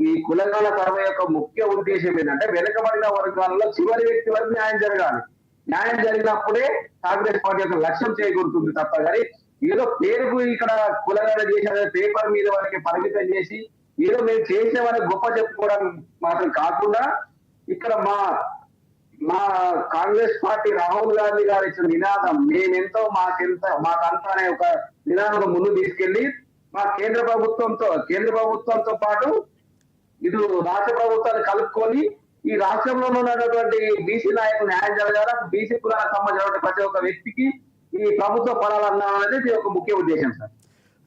ఈ కులగణన సర్వే యొక్క ముఖ్య ఉద్దేశం ఏంటంటే వెనుకబడిన వర్గాలలో చివరి వ్యక్తి వరకు న్యాయం జరగాలి. న్యాయం జరిగినప్పుడే కాంగ్రెస్ పార్టీ యొక్క లక్ష్యం చేకూరుతుంది తప్ప కానీ ఏదో పేరుకు ఇక్కడ కులగణన చేసిన పేపర్ మీద వారికి పరిమితం చేసి ఏదో మేము చేసిన వారికి గొప్ప చెప్పుకోవడం మాత్రం కాకుండా ఇక్కడ మా కాంగ్రెస్ పార్టీ రాహుల్ గాంధీ గారు ఇచ్చిన నినాదం మేమెంతో మాకంతా అనే ఒక నినాదం ముందు తీసుకెళ్లి మా కేంద్ర ప్రభుత్వంతో పాటు ఇటు రాష్ట్ర ప్రభుత్వాన్ని కలుపుకొని ఈ రాష్ట్రంలో ఉన్నటువంటి బీసీ నాయకులు న్యాయం జరగాల, బీసీ కులాలకు సంబంధించిన ప్రతి ఒక్క వ్యక్తికి ఈ ప్రభుత్వ ఫలాలన్నా అనేది ఒక ముఖ్య ఉద్దేశం sir.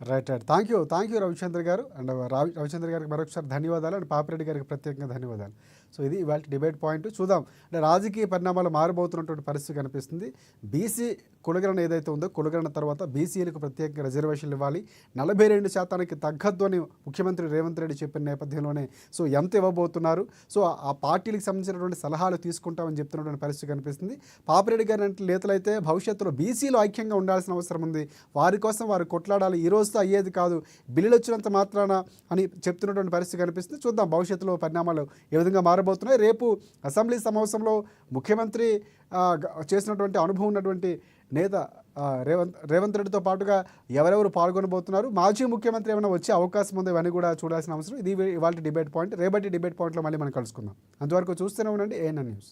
Right thank you Ravichandra గారు. అండ్ రవిచంద్ర గారికి మరొకసారి ధన్యవాదాలు, అండ్ పాపిరెడ్డి గారికి ప్రత్యేకంగా ధన్యవాదాలు. సో ఇది ఇవాళ డిబేట్ పాయింట్. చూద్దాం అంటే రాజకీయ పరిణామాలు మారబోతున్నటువంటి పరిస్థితి కనిపిస్తుంది. బీసీ కులగణన ఏదైతే ఉందో కులగణన తర్వాత బీసీలకు ప్రత్యేకంగా రిజర్వేషన్లు ఇవ్వాలి, 42% తగ్గద్దు అని ముఖ్యమంత్రి రేవంత్ రెడ్డి చెప్పిన నేపథ్యంలోనే సో ఎంత ఇవ్వబోతున్నారు, సో ఆ పార్టీలకు సంబంధించినటువంటి సలహాలు తీసుకుంటామని చెప్తున్నటువంటి పరిస్థితి కనిపిస్తుంది. పాపిరెడ్డి గారి నేతలైతే భవిష్యత్తులో బీసీలు ఐక్యంగా ఉండాల్సిన అవసరం ఉంది, వారి కోసం వారు కొట్లాడాలి, ఈ రోజుతో అయ్యేది కాదు, బిల్లులు వచ్చినంత మాత్రాన అని చెప్తున్నటువంటి పరిస్థితి కనిపిస్తుంది. చూద్దాం భవిష్యత్తులో పరిణామాలు ఏ విధంగా మారబోతున్నాయి. రేపు అసెంబ్లీ సమావేశంలో ముఖ్యమంత్రి చేసినటువంటి అనుభవం ఉన్నటువంటి నేత రేవంత్ రెడ్డితో పాటుగా ఎవరెవరు పాల్గొనబోతున్నారు, మాజీ ముఖ్యమంత్రి ఏమైనా వచ్చే అవకాశం ఉంది, ఇవన్నీ కూడా చూడాల్సిన అవసరం. ఇది ఇవాళ డిబేట్ పాయింట్. రేపటి డిబేట్ పాయింట్లో మళ్ళీ మనం కలుసుకుందాం. అంతవరకు చూస్తూనే ఉండండి ANN న్యూస్.